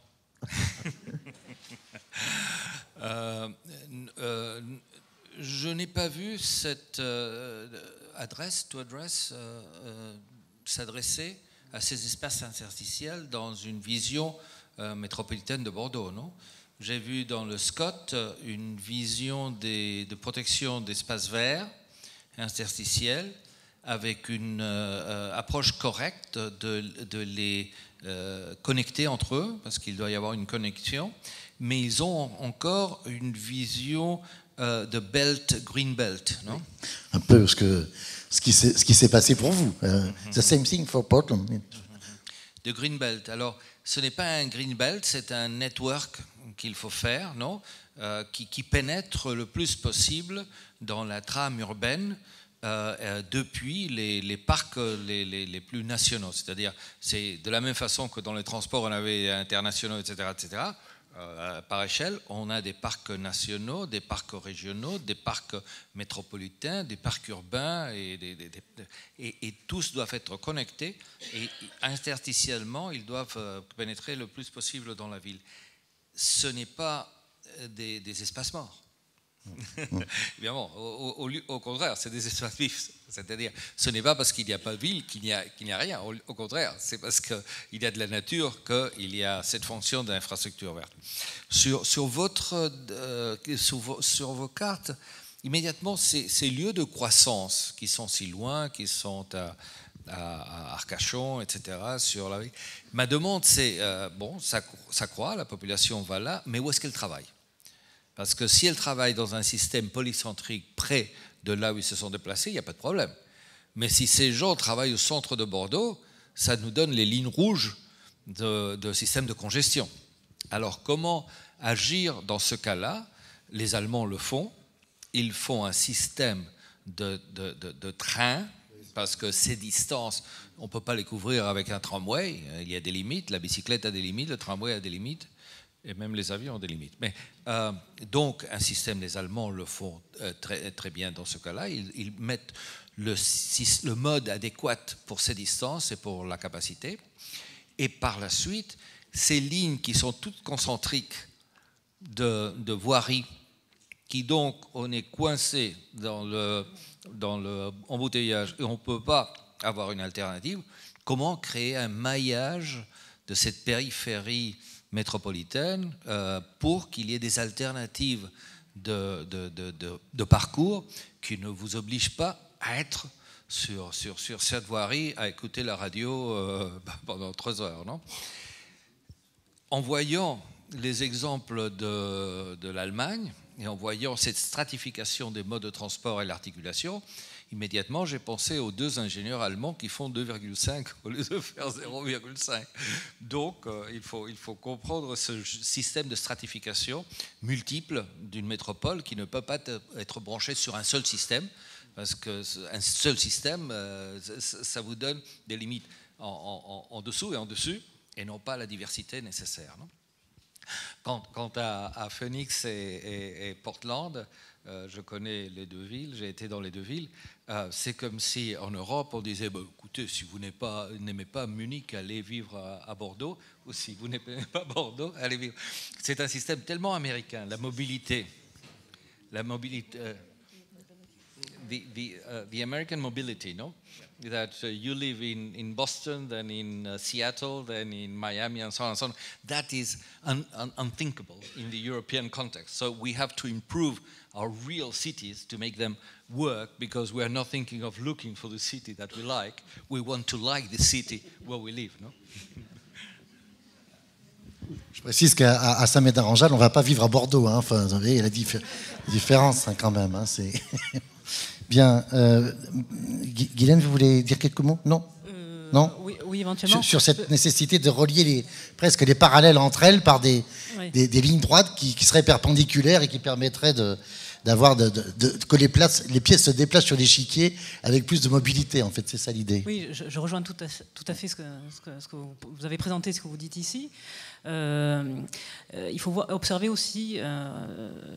Je n'ai pas vu cette adresse s'adresser à ces espaces interstitiels dans une vision métropolitaine de Bordeaux, non? J'ai vu dans le SCOT une vision de protection d'espaces verts interstitiels avec une approche correcte de les connecter entre eux, parce qu'il doit y avoir une connexion, mais ils ont encore une vision de belt, green belt, non? Un peu ce qui s'est passé pour vous. The same thing for Portland. De green belt. Alors, ce n'est pas un green belt, c'est un network qu'il faut faire, non? Qui pénètre le plus possible dans la trame urbaine depuis les parcs les plus nationaux. C'est-à-dire, c'est de la même façon que dans les transports, on avait internationaux, etc., etc., par échelle, on a des parcs nationaux, des parcs régionaux, des parcs métropolitains, des parcs urbains, et tous doivent être connectés, et interstitiellement, ils doivent pénétrer le plus possible dans la ville. Ce n'est pas des espaces morts. Évidemment, au contraire, c'est des espaces vifs. C'est-à-dire, ce n'est pas parce qu'il n'y a pas de ville qu'il n'y a rien. Au contraire, c'est parce qu'il y a de la nature qu'il y a cette fonction d'infrastructure verte. Sur vos cartes, immédiatement, ces lieux de croissance qui sont si loin, qui sont à Arcachon, etc., sur la ville. Ma demande, c'est, bon, ça croît, la population va là, mais où est-ce qu'elle travaille? Parce que si elle travaille dans un système polycentrique près de là où ils se sont déplacés, il n'y a pas de problème. Mais si ces gens travaillent au centre de Bordeaux, ça nous donne les lignes rouges de système de congestion. Alors comment agir dans ce cas-là? Les Allemands le font. Ils font un système de train, parce que ces distances, on ne peut pas les couvrir avec un tramway. Il y a des limites, la bicyclette a des limites, le tramway a des limites. Et même les avions ont des limites. Mais, donc, un système, les Allemands le font très, très bien dans ce cas-là. Ils mettent le mode adéquat pour ces distances et pour la capacité. Et par la suite, ces lignes qui sont toutes concentriques de voirie, qui donc, on est coincé dans le embouteillage et on ne peut pas avoir une alternative, comment créer un maillage de cette périphérie métropolitaine pour qu'il y ait des alternatives de parcours qui ne vous obligent pas à être sur cette voirie à écouter la radio pendant 3 heures. Non ? En voyant les exemples de l'Allemagne et en voyant cette stratification des modes de transport et l'articulation, immédiatement j'ai pensé aux 2 ingénieurs allemands qui font 2,5 au lieu de faire 0,5. Donc il faut comprendre ce système de stratification multiple d'une métropole qui ne peut pas être branchée sur un seul système, parce qu'un seul système, ça vous donne des limites en dessous et en dessus, et non pas la diversité nécessaire. Non ? Quant à Phoenix et Portland, je connais les 2 villes, j'ai été dans les 2 villes. C'est comme si en Europe on disait écoutez, si vous n'aimez pas Munich, allez vivre à Bordeaux, ou si vous n'aimez pas Bordeaux, allez vivre. C'est un système tellement américain, la mobilité, the American mobility, no? That you live in Boston, then in Seattle, then in Miami, and so on and so on. That is unthinkable in the European context. So we have to improve our real cities to make them work, because we are not thinking of looking for the city that we like. We want to like the city where we live, no? Je précise qu'à Saint-Médard-en-Jalles, on ne va pas vivre à Bordeaux. Hein. Enfin, vous savez, il y a la différence quand même. Hein. C'est bien. Guylaine, vous voulez dire quelques mots ? Non ? Non ? Oui, éventuellement. Sur cette nécessité de relier presque les parallèles entre elles par des lignes droites qui seraient perpendiculaires et qui permettraient que les pièces se déplacent sur l'échiquier avec plus de mobilité. En fait, c'est ça l'idée. Oui, je rejoins tout à fait ce que vous avez présenté, ce que vous dites ici. Il faut observer aussi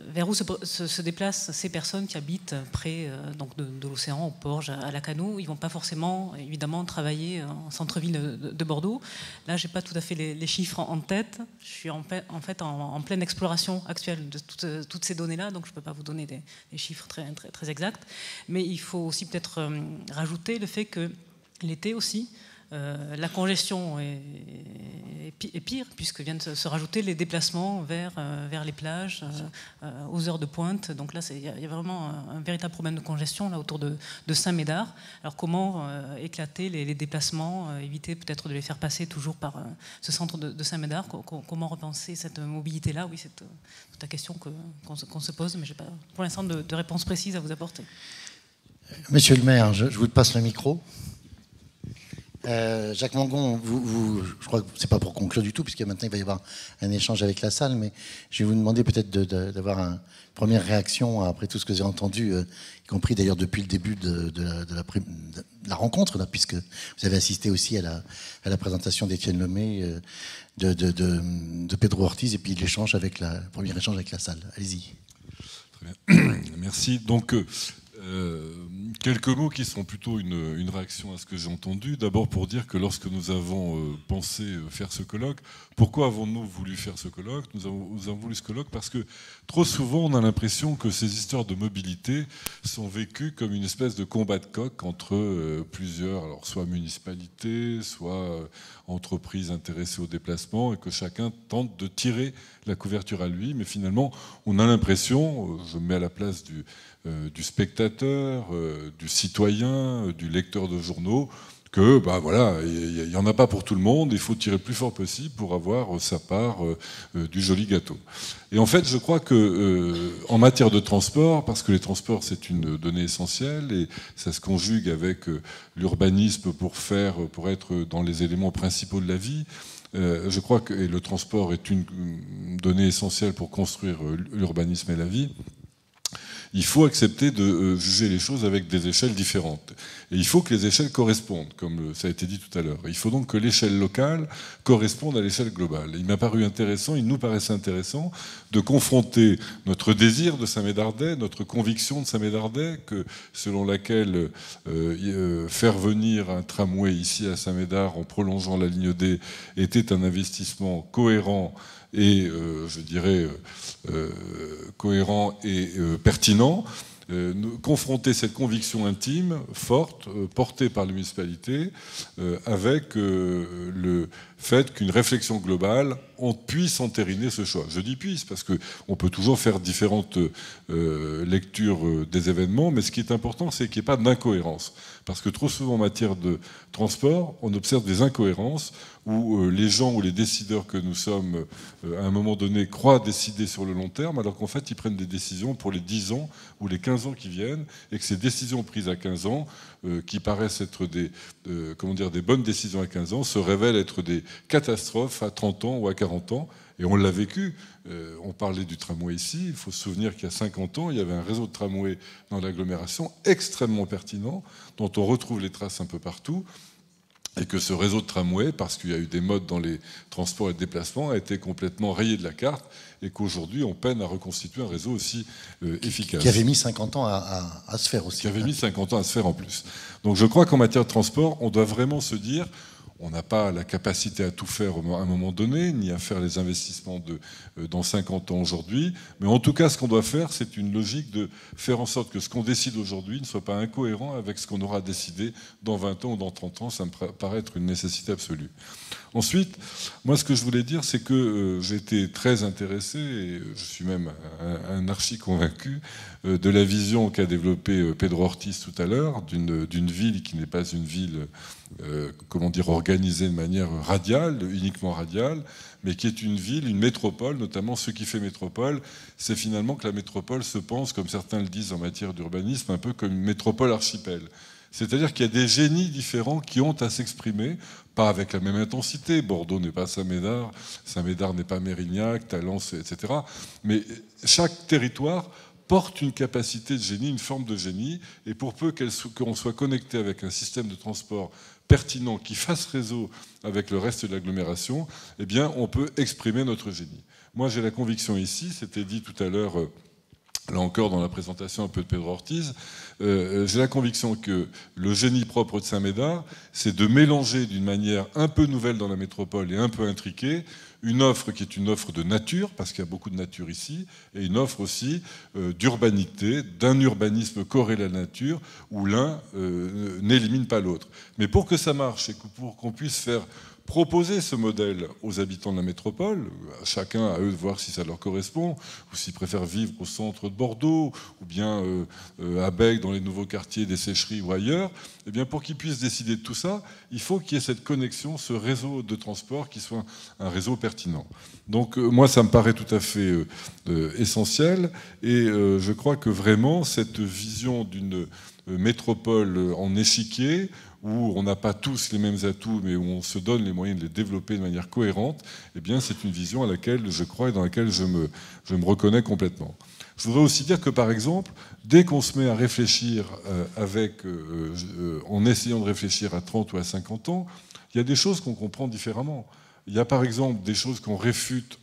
vers où se déplacent ces personnes qui habitent près donc de l'océan, au Porge, à Lacanau. Ils ne vont pas forcément, évidemment, travailler en centre-ville de Bordeaux. Là, je n'ai pas tout à fait les chiffres en tête. Je suis en fait en pleine exploration actuelle de toutes ces données-là, donc je ne peux pas vous donner des chiffres très, très, très exacts. Mais il faut aussi peut-être rajouter le fait que l'été aussi, la congestion est pire, puisque viennent se rajouter les déplacements vers les plages, aux heures de pointe. Donc là, il y a vraiment un véritable problème de congestion là, autour de Saint-Médard. Alors comment éclater les déplacements, éviter peut-être de les faire passer toujours par ce centre de Saint-Médard ? Comment repenser cette mobilité-là ? Oui, c'est toute la question qu'on se pose, mais je n'ai pas pour l'instant de réponse précise à vous apporter. Monsieur le maire, je vous passe le micro. Jacques Mangon, je crois que c'est pas pour conclure du tout, puisque maintenant il va y avoir un échange avec la salle, mais je vais vous demander peut-être d'avoir une première réaction après tout ce que j'ai entendu, y compris d'ailleurs depuis le début de la rencontre, là, puisque vous avez assisté aussi à la présentation d'Étienne Lemay, de Pedro Ortiz, et puis l'échange le premier échange avec la salle. Allez-y. Très bien. Merci. Donc, quelques mots qui sont plutôt une réaction à ce que j'ai entendu. D'abord pour dire que lorsque nous avons pensé faire ce colloque, pourquoi avons-nous voulu faire ce colloque ? Nous avons voulu ce colloque parce que trop souvent on a l'impression que ces histoires de mobilité sont vécues comme une espèce de combat de coq entre plusieurs, alors soit municipalités, soit entreprises intéressées au déplacement, et que chacun tente de tirer la couverture à lui. Mais finalement, on a l'impression, je me mets à la place du spectateur, du citoyen, du lecteur de journaux, que voilà, il n'y en a pas pour tout le monde, il faut tirer le plus fort possible pour avoir sa part du joli gâteau. Et en fait, je crois que en matière de transport, parce que les transports c'est une donnée essentielle et ça se conjugue avec l'urbanisme pour être dans les éléments principaux de la vie. Je crois que le transport est une donnée essentielle pour construire l'urbanisme et la vie. Il faut accepter de juger les choses avec des échelles différentes. Et il faut que les échelles correspondent, comme ça a été dit tout à l'heure. Il faut donc que l'échelle locale corresponde à l'échelle globale. Et il nous paraissait intéressant de confronter notre désir de Saint-Médardais, notre conviction de Saint-Médardais, selon laquelle faire venir un tramway ici à Saint-Médard en prolongeant la ligne D était un investissement cohérent et je dirais cohérent et pertinent, confronter cette conviction intime, forte, portée par les municipalités, avec fait qu'une réflexion globale, on puisse entériner ce choix. Je dis puisse parce qu'on peut toujours faire différentes lectures des événements, mais ce qui est important, c'est qu'il n'y ait pas d'incohérence. Parce que trop souvent en matière de transport, on observe des incohérences où les gens ou les décideurs que nous sommes, à un moment donné, croient décider sur le long terme, alors qu'en fait, ils prennent des décisions pour les 10 ans ou les 15 ans qui viennent, et que ces décisions prises à 15 ans, qui paraissent être des bonnes décisions à 15 ans, se révèlent être des catastrophes à 30 ans ou à 40 ans. Et on l'a vécu. On parlait du tramway ici. Il faut se souvenir qu'il y a 50 ans, il y avait un réseau de tramway dans l'agglomération extrêmement pertinent, dont on retrouve les traces un peu partout. Et que ce réseau de tramway, parce qu'il y a eu des modes dans les transports et les déplacements, a été complètement rayé de la carte, et qu'aujourd'hui, on peine à reconstituer un réseau aussi efficace. Qui avait mis 50 ans à se faire aussi. Qui avait mis 50 ans à se faire en plus. Donc je crois qu'en matière de transport, on doit vraiment se dire... On n'a pas la capacité à tout faire à un moment donné, ni à faire les investissements dans 50 ans aujourd'hui. Mais en tout cas, ce qu'on doit faire, c'est une logique de faire en sorte que ce qu'on décide aujourd'hui ne soit pas incohérent avec ce qu'on aura décidé dans 20 ans ou dans 30 ans. Ça me paraît être une nécessité absolue. Ensuite, moi, ce que je voulais dire, c'est que j'ai été très intéressé, et je suis même un archi-convaincu, de la vision qu'a développée Pedro Ortiz tout à l'heure, d'une ville qui n'est pas une ville, organisée de manière radiale, uniquement radiale, mais qui est une ville, une métropole. Notamment, ce qui fait métropole, c'est finalement que la métropole se pense, comme certains le disent en matière d'urbanisme, un peu comme une métropole archipel. C'est-à-dire qu'il y a des génies différents qui ont à s'exprimer, pas avec la même intensité. Bordeaux n'est pas Saint-Médard, Saint-Médard n'est pas Mérignac, Talence, etc. Mais chaque territoire porte une capacité de génie, une forme de génie, et pour peu qu'on soit connecté avec un système de transport pertinent qui fasse réseau avec le reste de l'agglomération, eh bien, on peut exprimer notre génie. Moi, j'ai la conviction ici, c'était dit tout à l'heure, là encore dans la présentation un peu de Pedro Ortiz, j'ai la conviction que le génie propre de Saint-Médard, c'est de mélanger d'une manière un peu nouvelle dans la métropole et un peu intriquée, une offre qui est une offre de nature, parce qu'il y a beaucoup de nature ici, et une offre aussi d'urbanité, d'un urbanisme corrélé à la nature, où l'un n'élimine pas l'autre. Mais pour que ça marche et pour qu'on puisse faire proposer ce modèle aux habitants de la métropole, chacun à eux de voir si ça leur correspond, ou s'ils préfèrent vivre au centre de Bordeaux, ou bien à Bègue, dans les nouveaux quartiers des Sécheries ou ailleurs, eh bien pour qu'ils puissent décider de tout ça, il faut qu'il y ait cette connexion, ce réseau de transport qui soit un réseau pertinent. Donc moi, ça me paraît tout à fait essentiel, et je crois que vraiment, cette vision d'une métropole en échiquier, où on n'a pas tous les mêmes atouts, mais où on se donne les moyens de les développer de manière cohérente, eh bien, c'est une vision à laquelle je crois et dans laquelle je me reconnais complètement. Je voudrais aussi dire que, par exemple, dès qu'on se met à réfléchir en essayant de réfléchir à 30 ou à 50 ans, il y a des choses qu'on comprend différemment. Il y a, par exemple, des choses qu'on réfute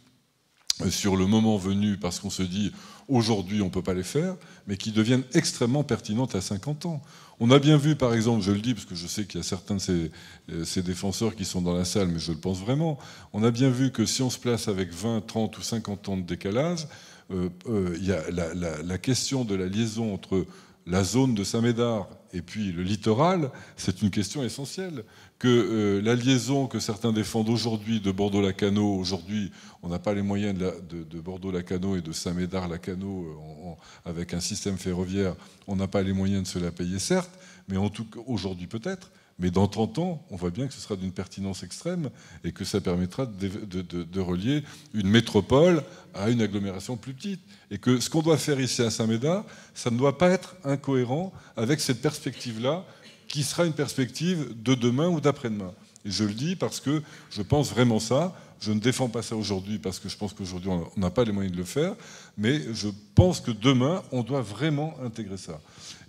sur le moment venu parce qu'on se dit aujourd'hui on ne peut pas les faire, mais qui deviennent extrêmement pertinentes à 50 ans. On a bien vu, par exemple, je le dis parce que je sais qu'il y a certains de ces défenseurs qui sont dans la salle, mais je le pense vraiment, on a bien vu que si on se place avec 20, 30 ou 50 ans de décalage, il y a la question de la liaison entre la zone de Saint-Médard et puis le littoral, c'est une question essentielle. Que la liaison que certains défendent aujourd'hui de Bordeaux-Lacanau, aujourd'hui on n'a pas les moyens de Bordeaux-Lacanau et de Saint-Médard-Lacanau avec un système ferroviaire, on n'a pas les moyens de se la payer certes, mais en tout cas aujourd'hui peut-être, mais dans 30 ans on voit bien que ce sera d'une pertinence extrême et que ça permettra de relier une métropole à une agglomération plus petite. Et que ce qu'on doit faire ici à Saint-Médard, ça ne doit pas être incohérent avec cette perspective-là, qui sera une perspective de demain ou d'après-demain. Et je le dis parce que je pense vraiment ça. Je ne défends pas ça aujourd'hui parce que je pense qu'aujourd'hui on n'a pas les moyens de le faire, mais je pense que demain on doit vraiment intégrer ça.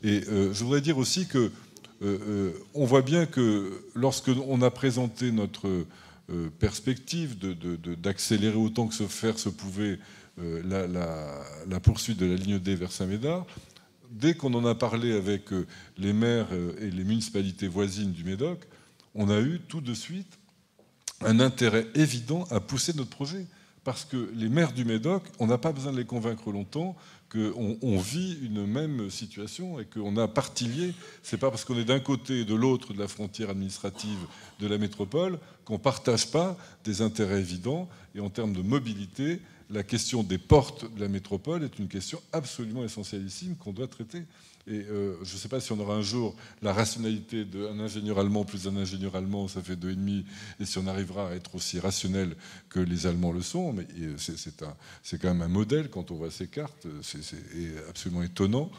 Et je voudrais dire aussi que on voit bien que lorsque on a présenté notre perspective d'accélérer autant que faire se pouvait la poursuite de la ligne D vers Saint-Médard, dès qu'on en a parlé avec les maires et les municipalités voisines du Médoc, on a eu tout de suite un intérêt évident à pousser notre projet. parce que les maires du Médoc, on n'a pas besoin de les convaincre longtemps qu'on vit une même situation et qu'on a partie liée. Ce n'est pas parce qu'on est d'un côté et de l'autre de la frontière administrative de la métropole qu'on ne partage pas des intérêts évidents. Et en termes de mobilité, la question des portes de la métropole est une question absolument essentiellissime qu'on doit traiter. Et je ne sais pas si on aura un jour la rationalité d'un ingénieur allemand plus un ingénieur allemand, ça fait 2,5, et si on arrivera à être aussi rationnel que les Allemands le sont, mais c'est quand même un modèle quand on voit ces cartes, c'est absolument étonnant,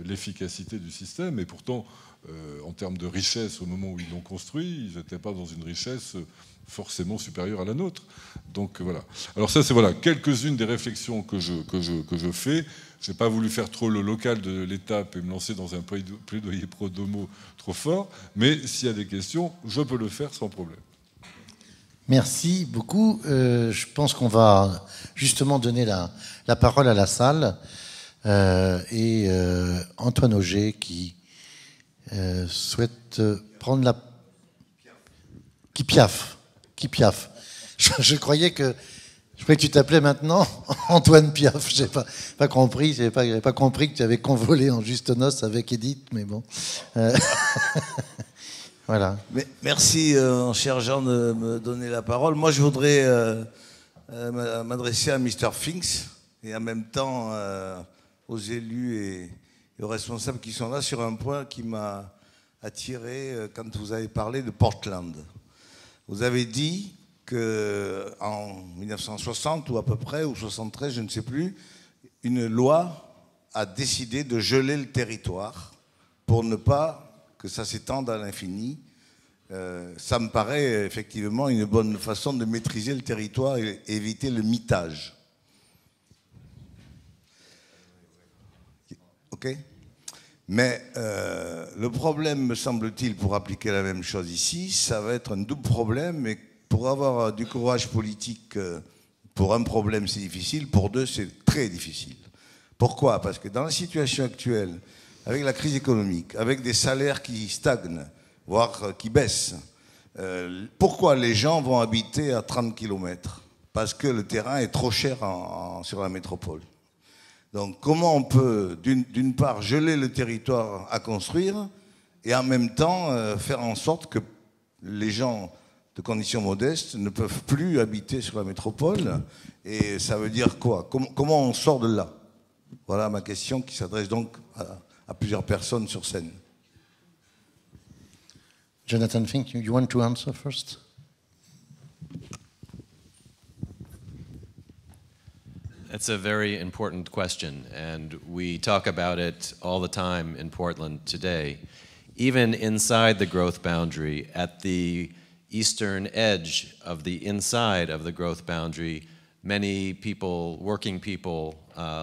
l'efficacité du système, et pourtant, en termes de richesse, au moment où ils l'ont construit, ils n'étaient pas dans une richesse forcément supérieure à la nôtre. Donc voilà. Alors ça, c'est voilà, quelques-unes des réflexions que je fais. Je n'ai pas voulu faire trop le local de l'étape et me lancer dans un plaidoyer pro domo trop fort, mais s'il y a des questions, je peux le faire sans problème. Merci beaucoup. Je pense qu'on va justement donner la parole à la salle et Antoine Auger qui souhaite prendre la... Qui piaffe. Je croyais que tu t'appelais maintenant Antoine Piaf. Je n'ai pas compris. J'avais pas compris que tu avais convolé en juste noces avec Edith, mais bon. Voilà. Merci, cher Jean, de me donner la parole. Moi, je voudrais m'adresser à Mr. Finks et en même temps aux élus et aux responsables qui sont là sur un point qui m'a attiré quand vous avez parlé de Portland. Vous avez dit qu'en 1960 ou à peu près, ou 73, je ne sais plus, une loi a décidé de geler le territoire pour ne pas que ça s'étende à l'infini. Ça me paraît effectivement une bonne façon de maîtriser le territoire et éviter le mitage. OK ? Mais le problème, me semble-t-il, pour appliquer la même chose ici, ça va être un double problème. Et pour avoir du courage politique, pour un problème, c'est difficile. Pour deux, c'est très difficile. Pourquoi ? Parce que dans la situation actuelle, avec la crise économique, avec des salaires qui stagnent, voire qui baissent, pourquoi les gens vont habiter à 30 km ? Parce que le terrain est trop cher sur la métropole. Donc comment on peut, d'une part, geler le territoire à construire et en même temps faire en sorte que les gens de conditions modestes ne peuvent plus habiter sur la métropole. Et ça veut dire quoi ? Comment on sort de là ? Voilà ma question qui s'adresse donc à plusieurs personnes sur scène. Jonathan Fink, you want to answer first? That's a very important question, and we talk about it all the time in Portland today. Even inside the growth boundary, at the eastern edge of the inside of the growth boundary, many people, working people,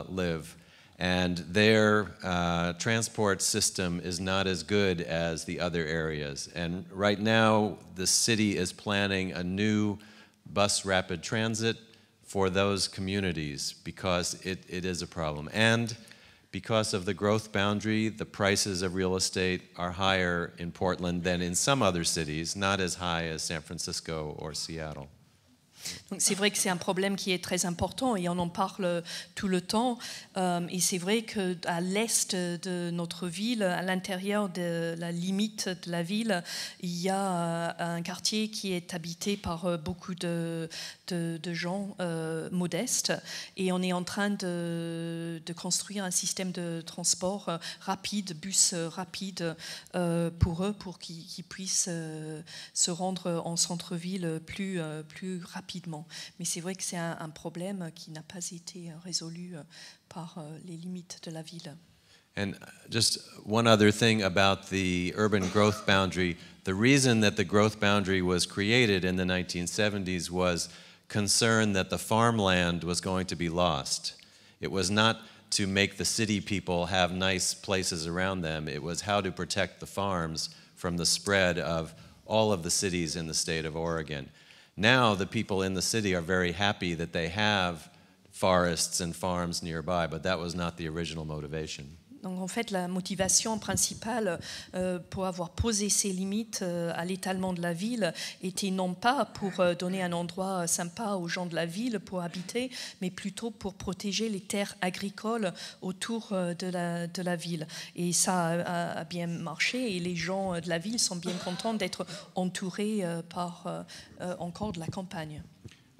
live, and their transport system is not as good as the other areas. And right now, the city is planning a new bus rapid transit for those communities because it is a problem. And because of the growth boundary, the prices of real estate are higher in Portland than in some other cities, not as high as San Francisco or Seattle. Donc c'est vrai que c'est un problème qui est très important et on en parle tout le temps. Et c'est vrai qu'à l'est de notre ville, à l'intérieur de la limite de la ville, il y a un quartier qui est habité par beaucoup de gens modestes. Et on est en train de construire un système de transport rapide, bus rapide pour eux, pour qu'ils puissent se rendre en centre-ville plus rapidement. Mais c'est vrai que c'est un problème qui n'a pas été résolu par les limites de la ville. And just one other thing about the urban growth boundary, the reason that the growth boundary was created in the 1970s was concern that the farmland was going to be lost. It was not to make the city people have nice places around them. It was how to protect the farms from the spread of all of the cities in the state of Oregon. Now the people in the city are very happy that they have forests and farms nearby, but that was not the original motivation. Donc en fait, la motivation principale pour avoir posé ces limites à l'étalement de la ville était non pas pour donner un endroit sympa aux gens de la ville pour habiter, mais plutôt pour protéger les terres agricoles autour de la ville. Et ça a bien marché et les gens de la ville sont bien contents d'être entourés par encore de la campagne.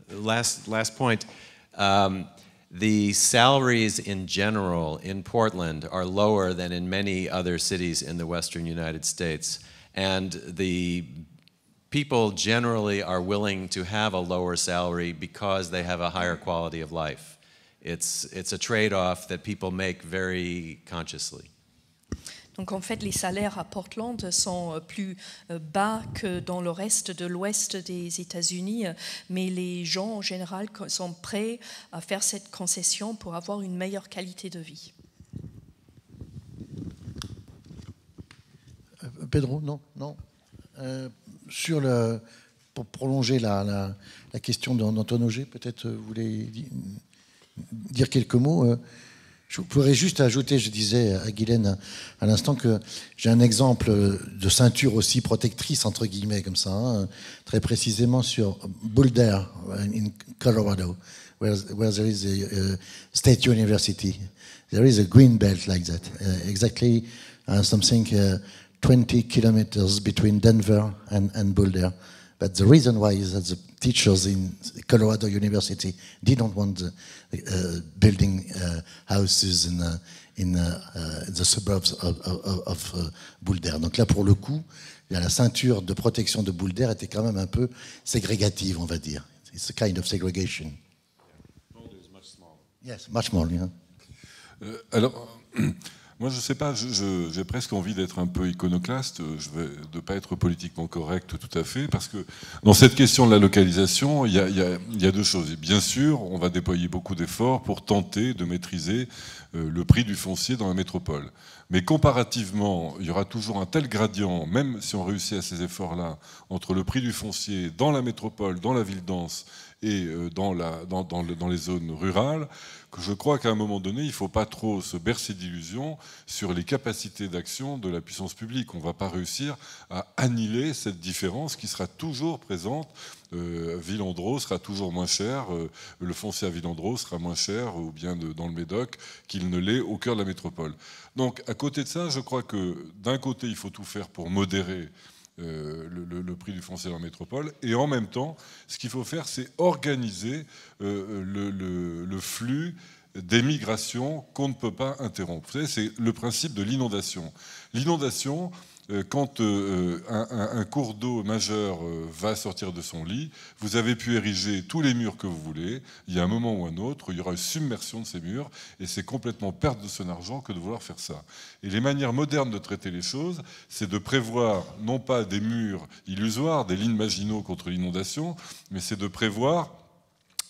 Last point. The salaries in general in Portland are lower than in many other cities in the western United States. And the people generally are willing to have a lower salary because they have a higher quality of life. It's a trade-off that people make very consciously. Donc en fait, les salaires à Portland sont plus bas que dans le reste de l'ouest des États-Unis, mais les gens en général sont prêts à faire cette concession pour avoir une meilleure qualité de vie. Pedro, non. Pour prolonger la question d'Antoine Auger, peut-être vous voulez dire quelques mots. Je pourrais juste ajouter, je disais à Guylaine à l'instant que j'ai un exemple de ceinture aussi protectrice, entre guillemets, comme ça, hein, très précisément sur Boulder, in Colorado, where there is a state university. There is a green belt like that, exactly something 20 kilometers between Denver and Boulder. But the reason why is that the teachers in Colorado University didn't want building houses in the suburbs of Boulder. Donc là, pour le coup, la ceinture de protection de Boulder était quand même un peu ségrégative, on va dire. It's a kind of segregation. Boulder is much smaller. Yes, much more. Yeah. Alors, moi, je ne sais pas, j'ai presque envie d'être un peu iconoclaste, de ne pas être politiquement correct tout à fait, parce que dans cette question de la localisation, il y a deux choses. Et bien sûr, on va déployer beaucoup d'efforts pour tenter de maîtriser le prix du foncier dans la métropole. Mais comparativement, il y aura toujours un tel gradient, même si on réussit à ces efforts-là, entre le prix du foncier dans la métropole, dans la ville dense et dans les zones rurales, que je crois qu'à un moment donné, il ne faut pas trop se bercer d'illusions sur les capacités d'action de la puissance publique. On ne va pas réussir à annihiler cette différence qui sera toujours présente. Villandreau sera toujours moins cher, le foncier à Villandreau sera moins cher, ou bien dans le Médoc, qu'il ne l'est au cœur de la métropole. Donc, à côté de ça, je crois que d'un côté, il faut tout faire pour modérer le prix du foncier dans la métropole, et en même temps, ce qu'il faut faire, c'est organiser le flux des migrations qu'on ne peut pas interrompre. Vous savez, c'est le principe de l'inondation. L'inondation, quand un cours d'eau majeur va sortir de son lit, vous avez pu ériger tous les murs que vous voulez, il y a un moment ou un autre, il y aura une submersion de ces murs, et c'est complètement perdre de son argent que de vouloir faire ça. Et les manières modernes de traiter les choses, c'est de prévoir non pas des murs illusoires, des lignes Maginot contre l'inondation, mais c'est de prévoir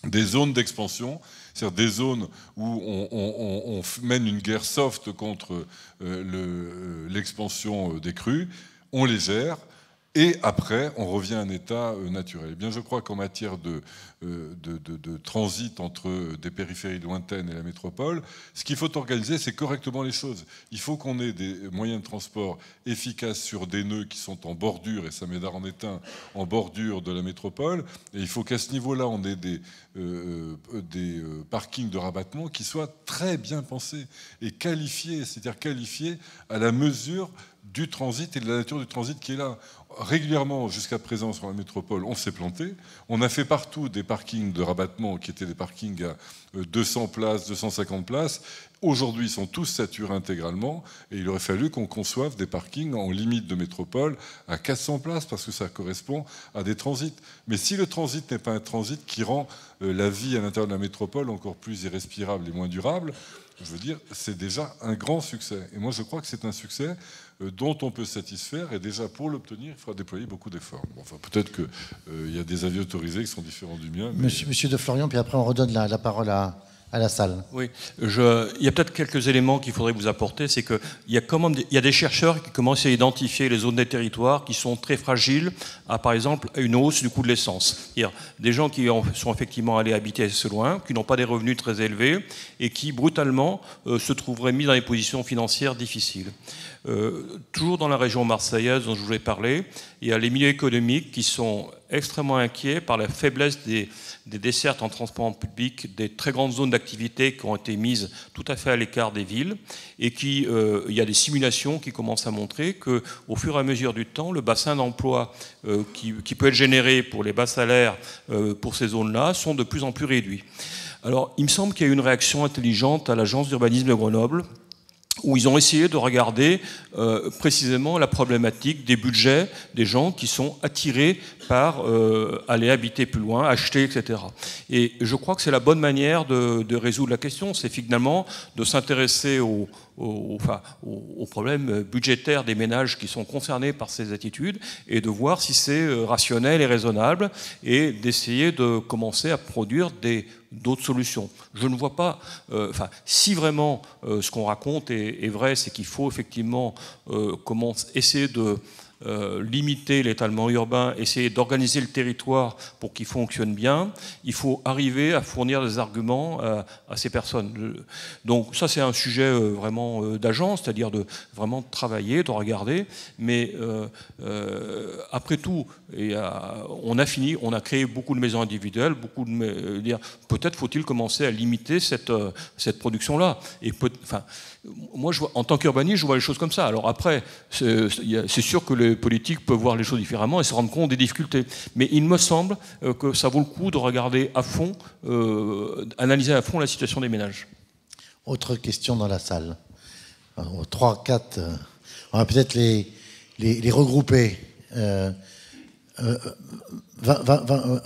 des zones d'expansion, c'est-à-dire des zones où on mène une guerre soft contre l'expansion des crues, on les gère, et après, on revient à un état naturel. Eh bien, je crois qu'en matière de transit entre des périphéries lointaines et la métropole, ce qu'il faut organiser, c'est correctement les choses. Il faut qu'on ait des moyens de transport efficaces sur des nœuds qui sont en bordure, et Saint-Médard en est un, en bordure de la métropole, et il faut qu'à ce niveau-là, on ait des parkings de rabattement qui soient très bien pensés et qualifiés, c'est-à-dire qualifiés à la mesure du transit et de la nature du transit qui est là. Régulièrement, jusqu'à présent, sur la métropole, on s'est planté. On a fait partout des parkings de rabattement qui étaient des parkings à 200 places, 250 places. Aujourd'hui, ils sont tous saturés intégralement et il aurait fallu qu'on conçoive des parkings en limite de métropole à 400 places parce que ça correspond à des transits. Mais si le transit n'est pas un transit qui rend la vie à l'intérieur de la métropole encore plus irrespirable et moins durable, je veux dire, c'est déjà un grand succès. Et moi, je crois que c'est un succès dont on peut se satisfaire. Et déjà, pour l'obtenir, il faudra déployer beaucoup d'efforts. Bon, enfin, peut-être qu'il y a des avis autorisés qui sont différents du mien. Mais... Monsieur de Florian, puis après, on redonne la parole à à la salle. Oui, il y a peut-être quelques éléments qu'il faudrait vous apporter. C'est qu'il y a des chercheurs qui commencent à identifier les zones des territoires qui sont très fragiles à, par exemple, une hausse du coût de l'essence. C'est-à-dire des gens qui sont effectivement allés habiter assez loin, qui n'ont pas des revenus très élevés et qui, brutalement, se trouveraient mis dans des positions financières difficiles. Toujours dans la région marseillaise dont je voulais parler, il y a les milieux économiques qui sont extrêmement inquiets par la faiblesse des dessertes en transport public, des très grandes zones d'activité qui ont été mises tout à fait à l'écart des villes, et il y a des simulations qui commencent à montrer qu'au fur et à mesure du temps, le bassin d'emploi qui peut être généré pour les bas salaires pour ces zones-là sont de plus en plus réduits. Alors, il me semble qu'il y a eu une réaction intelligente à l'agence d'urbanisme de Grenoble, où ils ont essayé de regarder précisément la problématique des budgets des gens qui sont attirés par aller habiter plus loin, acheter, etc. Et je crois que c'est la bonne manière de résoudre la question, c'est finalement de s'intéresser aux problèmes budgétaires des ménages qui sont concernés par ces attitudes et de voir si c'est rationnel et raisonnable et d'essayer de commencer à produire d'autres solutions. Je ne vois pas, si vraiment ce qu'on raconte est vrai, c'est qu'il faut effectivement essayer de limiter l'étalement urbain, essayer d'organiser le territoire pour qu'il fonctionne bien, il faut arriver à fournir des arguments à ces personnes. Donc ça c'est un sujet vraiment d'agence, c'est-à-dire de vraiment travailler, de regarder, mais après tout, on a créé beaucoup de maisons individuelles, peut-être faut-il commencer à limiter cette production-là. Et moi, en tant qu'urbaniste, je vois les choses comme ça. Alors après, c'est sûr que les politiques peuvent voir les choses différemment et se rendre compte des difficultés. Mais il me semble que ça vaut le coup de regarder à fond, analyser à fond la situation des ménages. Autre question dans la salle. 3, 4. On va peut-être les regrouper.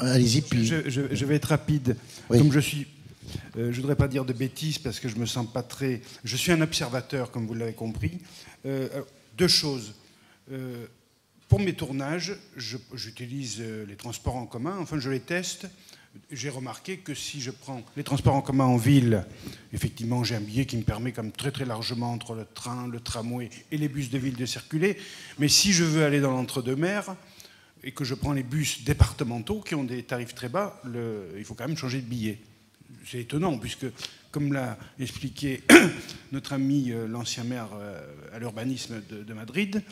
Allez-y. Puis... Je vais être rapide. Oui. Comme je suis... je ne voudrais pas dire de bêtises parce que je me sens pas très... Je suis un observateur, comme vous l'avez compris. 2 choses. Pour mes tournages, j'utilise les transports en commun. Enfin, je les teste. J'ai remarqué que si je prends les transports en commun en ville, effectivement, j'ai un billet qui me permet comme très très largement entre le train, le tramway et les bus de ville de circuler. Mais si je veux aller dans l'entre-deux-mers et que je prends les bus départementaux qui ont des tarifs très bas, il faut quand même changer de billet. C'est étonnant, puisque, comme l'a expliqué notre ami l'ancien maire à l'urbanisme de Madrid,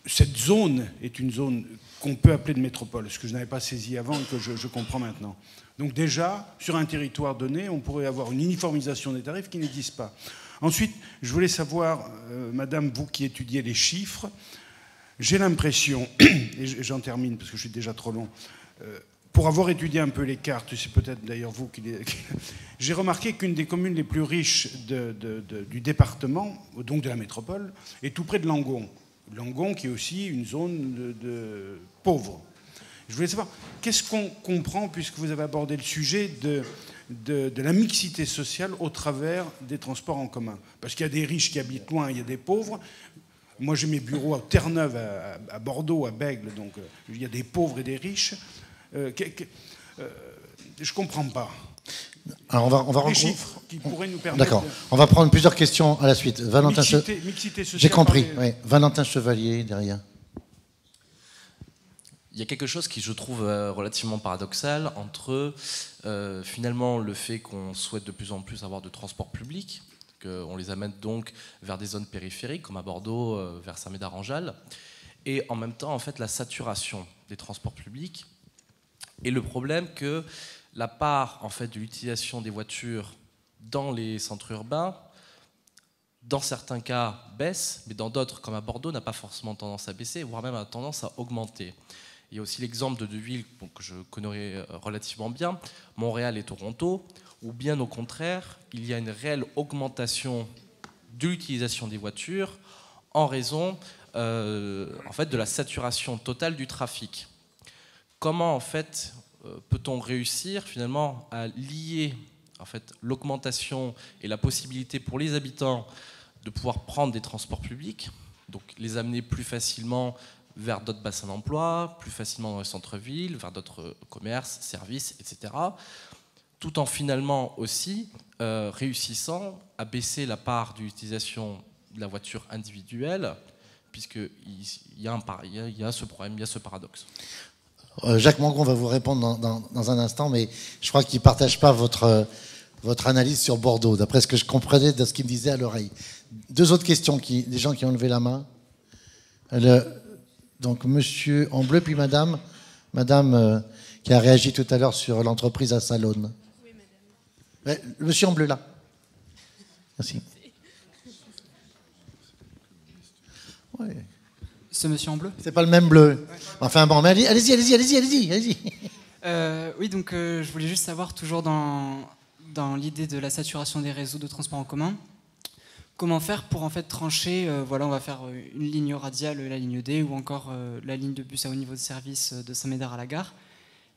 cette zone est une zone qu'on peut appeler de métropole, ce que je n'avais pas saisi avant et que je comprends maintenant. Donc déjà, sur un territoire donné, on pourrait avoir une uniformisation des tarifs qui n'existe pas. Ensuite, je voulais savoir, madame, vous qui étudiez les chiffres, j'ai l'impression, et j'en termine parce que je suis déjà trop long, pour avoir étudié un peu les cartes, c'est peut-être d'ailleurs vous qui les... J'ai remarqué qu'une des communes les plus riches du département, donc de la métropole, est tout près de Langon. Langon qui est aussi une zone de pauvre. Je voulais savoir, qu'est-ce qu'on comprend, puisque vous avez abordé le sujet de la mixité sociale au travers des transports en commun? Parce qu'il y a des riches qui habitent loin, il y a des pauvres. Moi, j'ai mes bureaux à Terre-Neuve, à Bordeaux, à Bègles, donc il y a des pauvres et des riches. Je ne comprends pas. Alors on va les chiffres qui pourraient nous permettre... D'accord. On va prendre plusieurs questions à la suite. Valentin mixité sociale. J'ai compris. Oui. Valentin Chevalier, derrière. Il y a quelque chose qui, je trouve, relativement paradoxal entre finalement le fait qu'on souhaite de plus en plus avoir de transports publics, qu'on les amène donc vers des zones périphériques, comme à Bordeaux, vers Saint-Médard-en-Jalles, et en même temps, en fait, la saturation des transports publics et le problème que la part en fait, de l'utilisation des voitures dans les centres urbains, dans certains cas, baisse, mais dans d'autres, comme à Bordeaux, n'a pas forcément tendance à baisser, voire même a tendance à augmenter. Il y a aussi l'exemple de 2 villes que je connais relativement bien, Montréal et Toronto, où bien au contraire, il y a une réelle augmentation de l'utilisation des voitures en raison en fait, de la saturation totale du trafic. Comment en fait peut-on réussir finalement à lier en fait, l'augmentation et la possibilité pour les habitants de pouvoir prendre des transports publics, donc les amener plus facilement vers d'autres bassins d'emploi, plus facilement dans les centres-villes, vers d'autres commerces, services, etc. tout en finalement aussi réussissant à baisser la part d'utilisation de la voiture individuelle, puisqu'il y a ce problème, il y a ce paradoxe. Jacques Mangon va vous répondre dans un instant, mais je crois qu'il ne partage pas votre analyse sur Bordeaux, d'après ce que je comprenais de ce qu'il me disait à l'oreille. Deux autres questions, des gens qui ont levé la main. Donc monsieur en bleu, puis madame qui a réagi tout à l'heure sur l'entreprise à Salonne. Oui, madame. Le monsieur en bleu, là. Merci. Ouais. Ce monsieur en bleu? C'est pas le même bleu. Ouais. Enfin bon, mais allez-y. Oui, donc je voulais juste savoir, toujours dans l'idée de la saturation des réseaux de transport en commun, comment faire pour en fait trancher, voilà, on va faire une ligne radiale, la ligne D, ou encore la ligne de bus à haut niveau de service de Saint-Médard à la gare.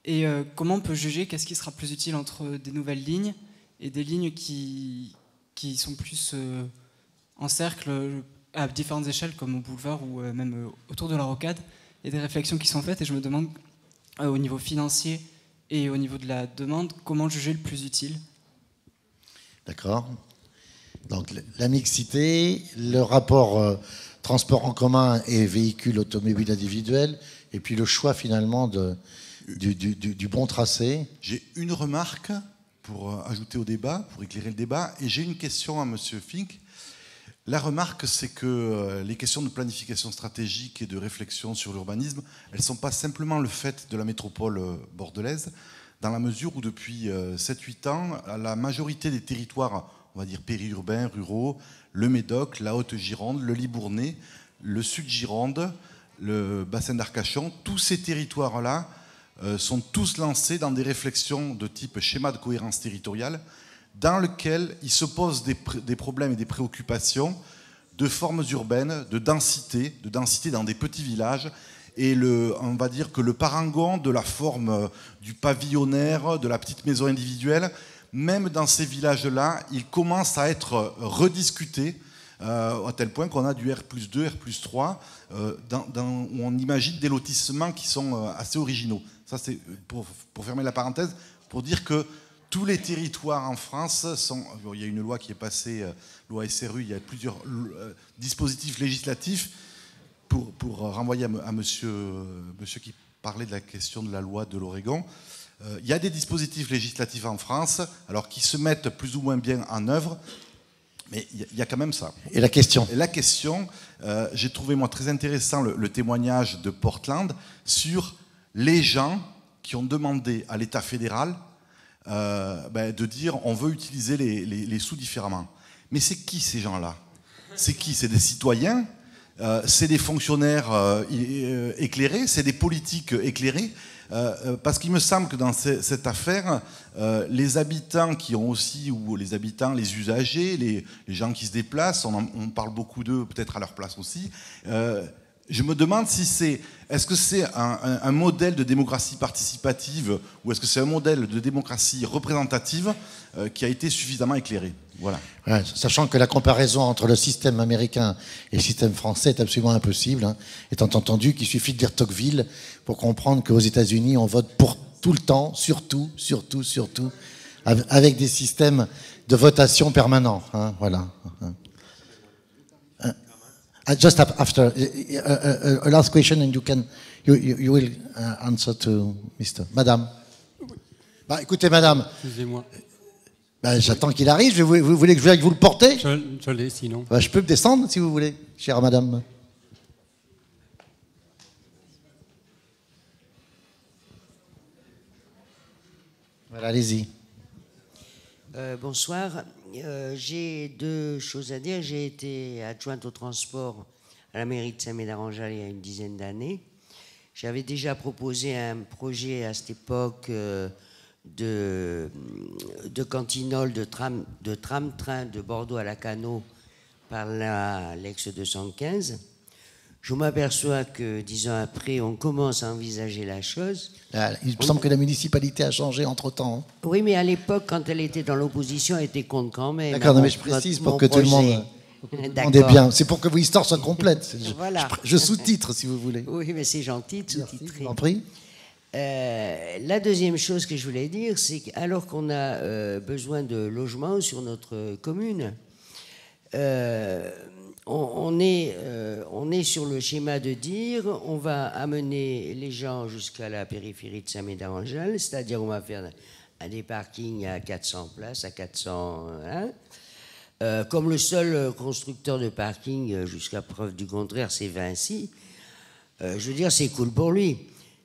Et comment on peut juger qu'est-ce qui sera plus utile entre des nouvelles lignes et des lignes qui sont plus en cercle, à différentes échelles, comme au boulevard ou même autour de la rocade. Il y a des réflexions qui sont faites et je me demande, au niveau financier et au niveau de la demande, comment juger le plus utile. D'accord. Donc la mixité, le rapport transport en commun et véhicule automobile individuel, et puis le choix finalement du bon tracé. J'ai une remarque pour ajouter au débat, pour éclairer le débat, et j'ai une question à M. Fink. La remarque, c'est que les questions de planification stratégique et de réflexion sur l'urbanisme, elles ne sont pas simplement le fait de la métropole bordelaise, dans la mesure où depuis 7-8 ans, la majorité des territoires, on va dire périurbains, ruraux, le Médoc, la Haute-Gironde, le Libournais, le Sud-Gironde, le bassin d'Arcachon, tous ces territoires-là sont tous lancés dans des réflexions de type schéma de cohérence territoriale, dans lequel il se pose des problèmes et des préoccupations de formes urbaines, de densité dans des petits villages. Et on va dire que le parangon de la forme du pavillonnaire, de la petite maison individuelle, même dans ces villages-là, il commence à être rediscuté à tel point qu'on a du R+2, R+3, où on imagine des lotissements qui sont assez originaux. Ça, c'est pour fermer la parenthèse, pour dire que tous les territoires en France sont... Bon, il y a une loi qui est passée, loi SRU, il y a plusieurs dispositifs législatifs pour renvoyer à monsieur qui parlait de la question de la loi de l'Oregon. Il y a des dispositifs législatifs en France, alors qui se mettent plus ou moins bien en œuvre, mais il y a quand même ça. Et la question? Et la question, j'ai trouvé moi très intéressant le témoignage de Portland sur les gens qui ont demandé à l'État fédéral de dire on veut utiliser les sous différemment. Mais c'est qui ces gens-là? C'est qui? C'est des citoyens, c'est des fonctionnaires éclairés, c'est des politiques éclairés, parce qu'il me semble que dans cette affaire, les habitants qui ont aussi, ou les habitants, les usagers, les gens qui se déplacent, on parle beaucoup d'eux peut-être à leur place aussi, je me demande si est-ce que c'est un modèle de démocratie participative ou est-ce que c'est un modèle de démocratie représentative qui a été suffisamment éclairé. Voilà. Ouais, sachant que la comparaison entre le système américain et le système français est absolument impossible, hein, étant entendu qu'il suffit de lire Tocqueville pour comprendre qu'aux États-Unis, on vote pour tout le temps, surtout, avec des systèmes de votation permanents. Hein, voilà. Just after a last question, and you will answer to Mr. Madame. Bah, écoutez, Madame. Excusez-moi. Bah, j'attends qu'il arrive. Vous voulez que je vienne vous le porter? Je l'ai, sinon. Bah, je peux me descendre si vous voulez, chère Madame. Voilà, allez-y. Bonsoir. J'ai deux choses à dire. J'ai été adjointe au transport à la mairie de Saint-Médard-en-Jalles il y a une dizaine d'années. J'avais déjà proposé un projet à cette époque de cantinole, de tram-train de Bordeaux à Lacanau par l'ex 215. Je m'aperçois que 10 ans après, on commence à envisager la chose. Il me semble que la municipalité a changé entre-temps. Hein. Oui, mais à l'époque, quand elle était dans l'opposition, elle était contre quand même. D'accord, mais je précise pour que tout le monde est bien. C'est pour que vos histoires soient complètes. Voilà. Je sous-titre, si vous voulez. Oui, mais c'est gentil de sous-titrer. En prie. La deuxième chose que je voulais dire, c'est qu'alors qu'on a besoin de logements sur notre commune, on est sur le schéma de dire on va amener les gens jusqu'à la périphérie de Saint-Médard-en-Jalles, c'est-à-dire on va faire des parkings à 400 places, à 401. Comme le seul constructeur de parking, jusqu'à preuve du contraire, c'est Vinci, je veux dire, c'est cool pour lui.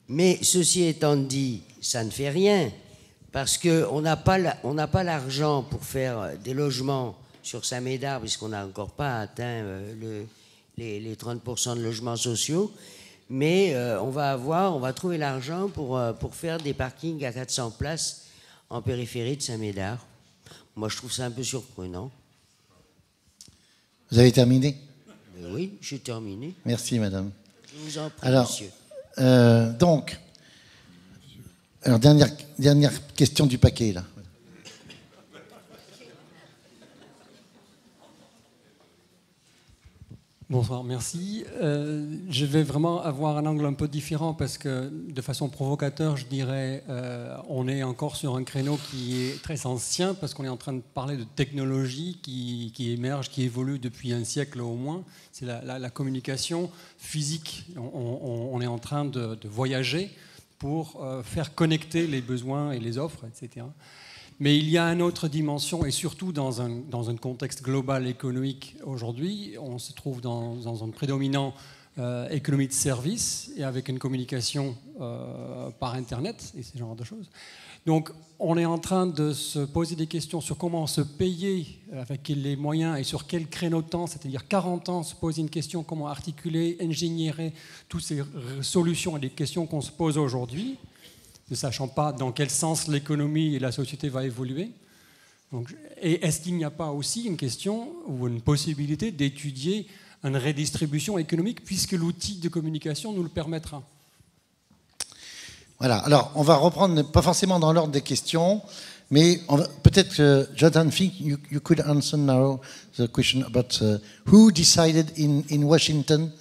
Mais ceci étant dit, ça ne fait rien, parce qu'on n'a pas l'argent pour faire des logements sur Saint-Médard, puisqu'on n'a encore pas atteint les 30% de logements sociaux, mais on va trouver l'argent pour faire des parkings à 400 places en périphérie de Saint-Médard. Moi, je trouve ça un peu surprenant. Vous avez terminé? Oui, j'ai terminé. Merci, madame. Je vous en prie, alors, monsieur. Donc, alors dernière question du paquet, là. Bonsoir, merci. Je vais vraiment avoir un angle un peu différent parce que, de façon provocateur, je dirais, on est encore sur un créneau qui est très ancien parce qu'on est en train de parler de technologies qui émergent, qui évoluent depuis un siècle au moins. C'est la communication physique. On est en train de voyager pour faire connecter les besoins et les offres, etc. Mais il y a une autre dimension, et surtout dans un contexte global économique aujourd'hui, on se trouve dans un prédominant économie de services et avec une communication par Internet et ce genre de choses. Donc on est en train de se poser des questions sur comment se payer avec les moyens et sur quel créneau de temps, c'est-à-dire 40 ans, se poser une question, comment articuler, ingénierer toutes ces solutions et des questions qu'on se pose aujourd'hui, ne sachant pas dans quel sens l'économie et la société va évoluer. Donc, et est-ce qu'il n'y a pas aussi une question ou une possibilité d'étudier une redistribution économique puisque l'outil de communication nous le permettra? Voilà, alors on va reprendre, pas forcément dans l'ordre des questions, mais peut-être, Jonathan Fink, you could answer now the question about who decided in Washington,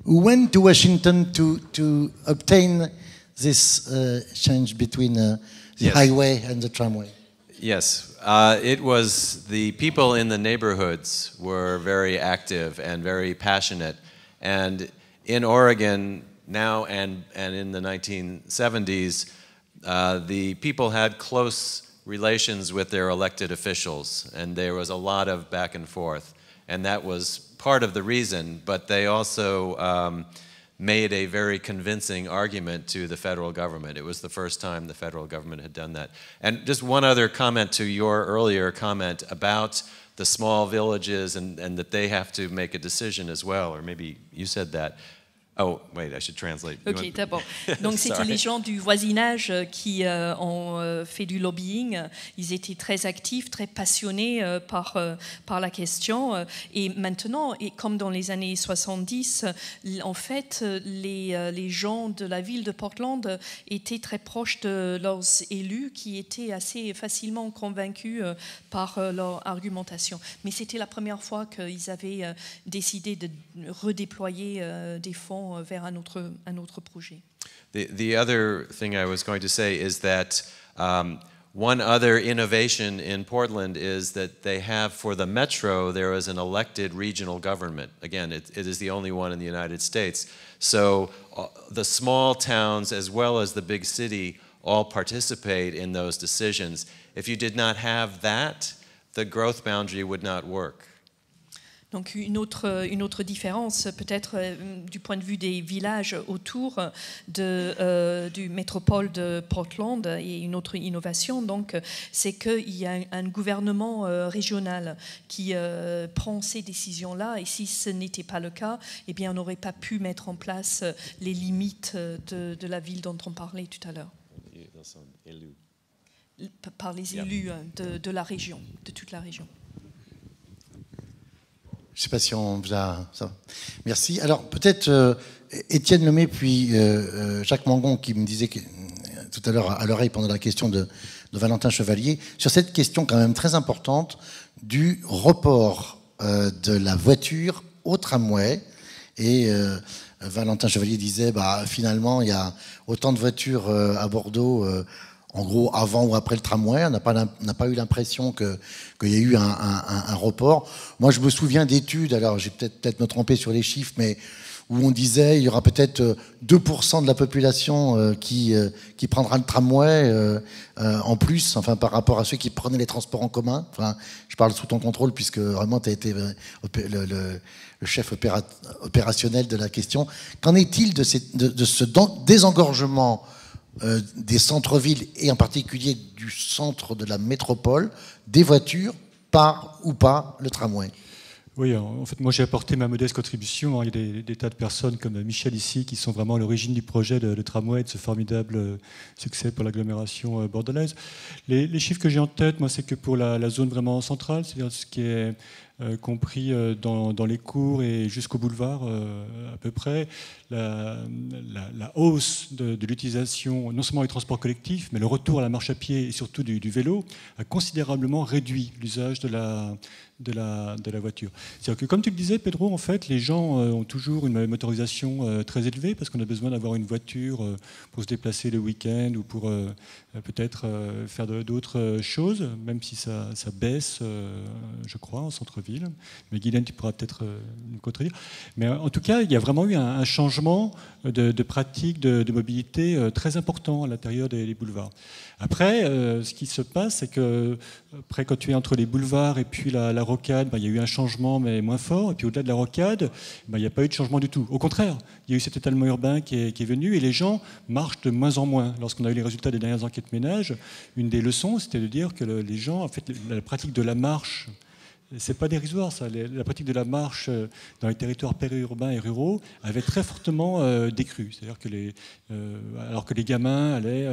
who went to Washington to obtain this change between the Yes. highway and the tramway? Yes, it was the people in the neighborhoods were very active and very passionate. And in Oregon now and in the 1970s, the people had close relations with their elected officials, and there was a lot of back and forth. And that was part of the reason, but they also made a very convincing argument to the federal government. It was the first time the federal government had done that. And just one other comment to your earlier comment about the small villages and that they have to make a decision as well, or maybe you said that. Oh, wait, I should translate. Ok, d'abord. Donc, c'était les gens du voisinage qui ont fait du lobbying. Ils étaient très actifs, très passionnés par la question. Et maintenant, et comme dans les années 70, en fait, les gens de la ville de Portland étaient très proches de leurs élus qui étaient assez facilement convaincus par leur argumentation. Mais c'était la première fois qu'ils avaient décidé de redéployer des fonds vers un autre projet. The other thing I was going to say is that one other innovation in Portland is that they have, for the metro, there is an elected regional government. Again, it is the only one in the United States. So the small towns as well as the big city all participate in those decisions. If you did not have that, the growth boundary would not work. Donc une autre différence, peut-être du point de vue des villages autour du métropole de Portland, et une autre innovation, donc, c'est qu'il y a un gouvernement régional qui prend ces décisions-là, et si ce n'était pas le cas, eh bien, on n'aurait pas pu mettre en place les limites de la ville dont on parlait tout à l'heure. Par les élus de la région, de toute la région. Je ne sais pas si on vous a... Ça va. Merci. Alors, peut-être Étienne Lemay, puis Jacques Mangon, qui me disait tout à l'heure à l'oreille pendant la question de Valentin Chevalier, sur cette question quand même très importante du report de la voiture au tramway. Et Valentin Chevalier disait, finalement, il y a autant de voitures à Bordeaux, en gros, avant ou après le tramway. On n'a pas eu l'impression qu'il y a eu un report. Moi, je me souviens d'études, alors j'ai peut-être me tromper sur les chiffres, mais où on disait il y aura peut-être 2% de la population qui prendra le tramway en plus, enfin par rapport à ceux qui prenaient les transports en commun. Enfin, je parle sous ton contrôle puisque vraiment tu as été le chef opérationnel de la question. Qu'en est-il de ce désengorgement des centres-villes et en particulier du centre de la métropole des voitures par ou pas le tramway? Oui, en fait, moi j'ai apporté ma modeste contribution. Il y a des tas de personnes comme Michel ici qui sont vraiment à l'origine du projet de tramway, de ce formidable succès pour l'agglomération bordelaise. Les chiffres que j'ai en tête, moi, c'est que pour la zone vraiment centrale, c'est-à-dire ce qui est compris dans les cours et jusqu'au boulevard à peu près, la hausse de l'utilisation non seulement des transports collectifs, mais le retour à la marche à pied et surtout du vélo a considérablement réduit l'usage de la voiture. C'est-à-dire que, comme tu le disais, Pedro, en fait, les gens ont toujours une motorisation très élevée parce qu'on a besoin d'avoir une voiture pour se déplacer le week-end ou pour peut-être faire d'autres choses, même si ça baisse, je crois, en centre-ville. Mais Guylaine, tu pourras peut-être nous contredire. Mais en tout cas, il y a vraiment eu un changement de pratique de mobilité très important à l'intérieur des boulevards. Après, ce qui se passe, c'est que après, quand tu es entre les boulevards et puis la rocade, il y a eu un changement, mais moins fort. Et puis au-delà de la rocade, il n'y a pas eu de changement du tout. Au contraire, il y a eu cet étalement urbain qui est venu et les gens marchent de moins en moins. Lorsqu'on a eu les résultats des dernières enquêtes ménages, une des leçons, c'était de dire que les gens, en fait, la pratique de la marche, c'est pas dérisoire, ça. La pratique de la marche dans les territoires périurbains et ruraux avait très fortement décru. C'est-à-dire que alors que les gamins allaient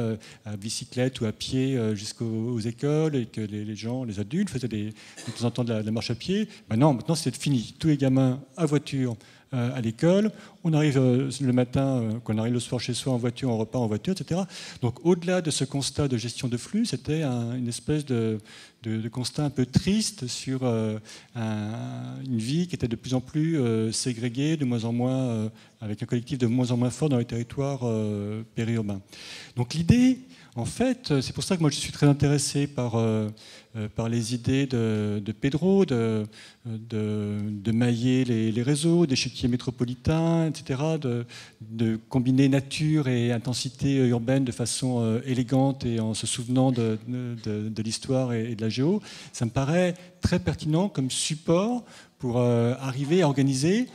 à bicyclette ou à pied jusqu'aux écoles et que les gens, les adultes, faisaient de temps en temps de la marche à pied, maintenant c'est fini. Tous les gamins à voiture à l'école, on arrive le matin, qu'on arrive le soir chez soi en voiture, on repart en voiture, etc. Donc au-delà de ce constat de gestion de flux, c'était une espèce de constat un peu triste sur une vie qui était de plus en plus ségrégée, de moins en moins, avec un collectif de moins en moins fort dans les territoires périurbains. Donc l'idée, en fait, c'est pour ça que moi je suis très intéressé par les idées de Pedro, de mailler les réseaux, d'échiquiers métropolitains, etc., de combiner nature et intensité urbaine de façon élégante et en se souvenant de l'histoire et de la géo. Ça me paraît très pertinent comme support pour arriver à organiser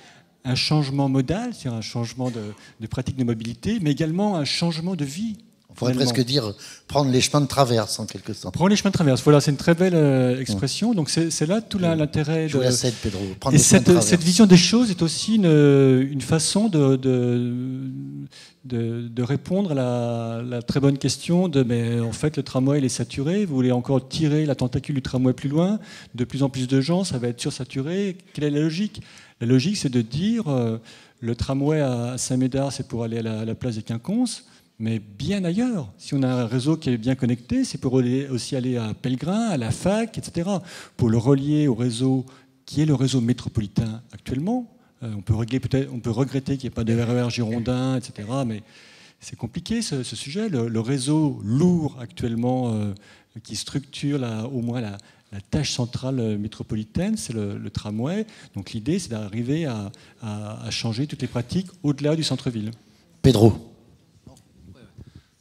un changement modal, c'est-à-dire un changement de pratique de mobilité, mais également un changement de vie. On pourrait presque dire prendre les chemins de traverse en quelque sorte. Prendre les chemins de traverse, voilà, c'est une très belle expression. Donc c'est là tout l'intérêt. Je vous la cède, Pedro. Et cette vision des choses est aussi une façon de répondre à la très bonne question mais en fait le tramway il est saturé, vous voulez encore tirer la tentacule du tramway plus loin, de plus en plus de gens, ça va être sursaturé. Quelle est la logique? La logique c'est de dire le tramway à Saint-Médard c'est pour aller à la place des Quinconces, mais bien ailleurs. Si on a un réseau qui est bien connecté, c'est pour aussi aller à Pellegrin, à la fac, etc. Pour le relier au réseau qui est le réseau métropolitain actuellement. On peut regretter qu'il n'y ait pas de RER girondin, etc. Mais c'est compliqué ce sujet. Le réseau lourd actuellement qui structure au moins la tâche centrale métropolitaine, c'est le tramway. Donc l'idée, c'est d'arriver à changer toutes les pratiques au-delà du centre-ville. Pedro.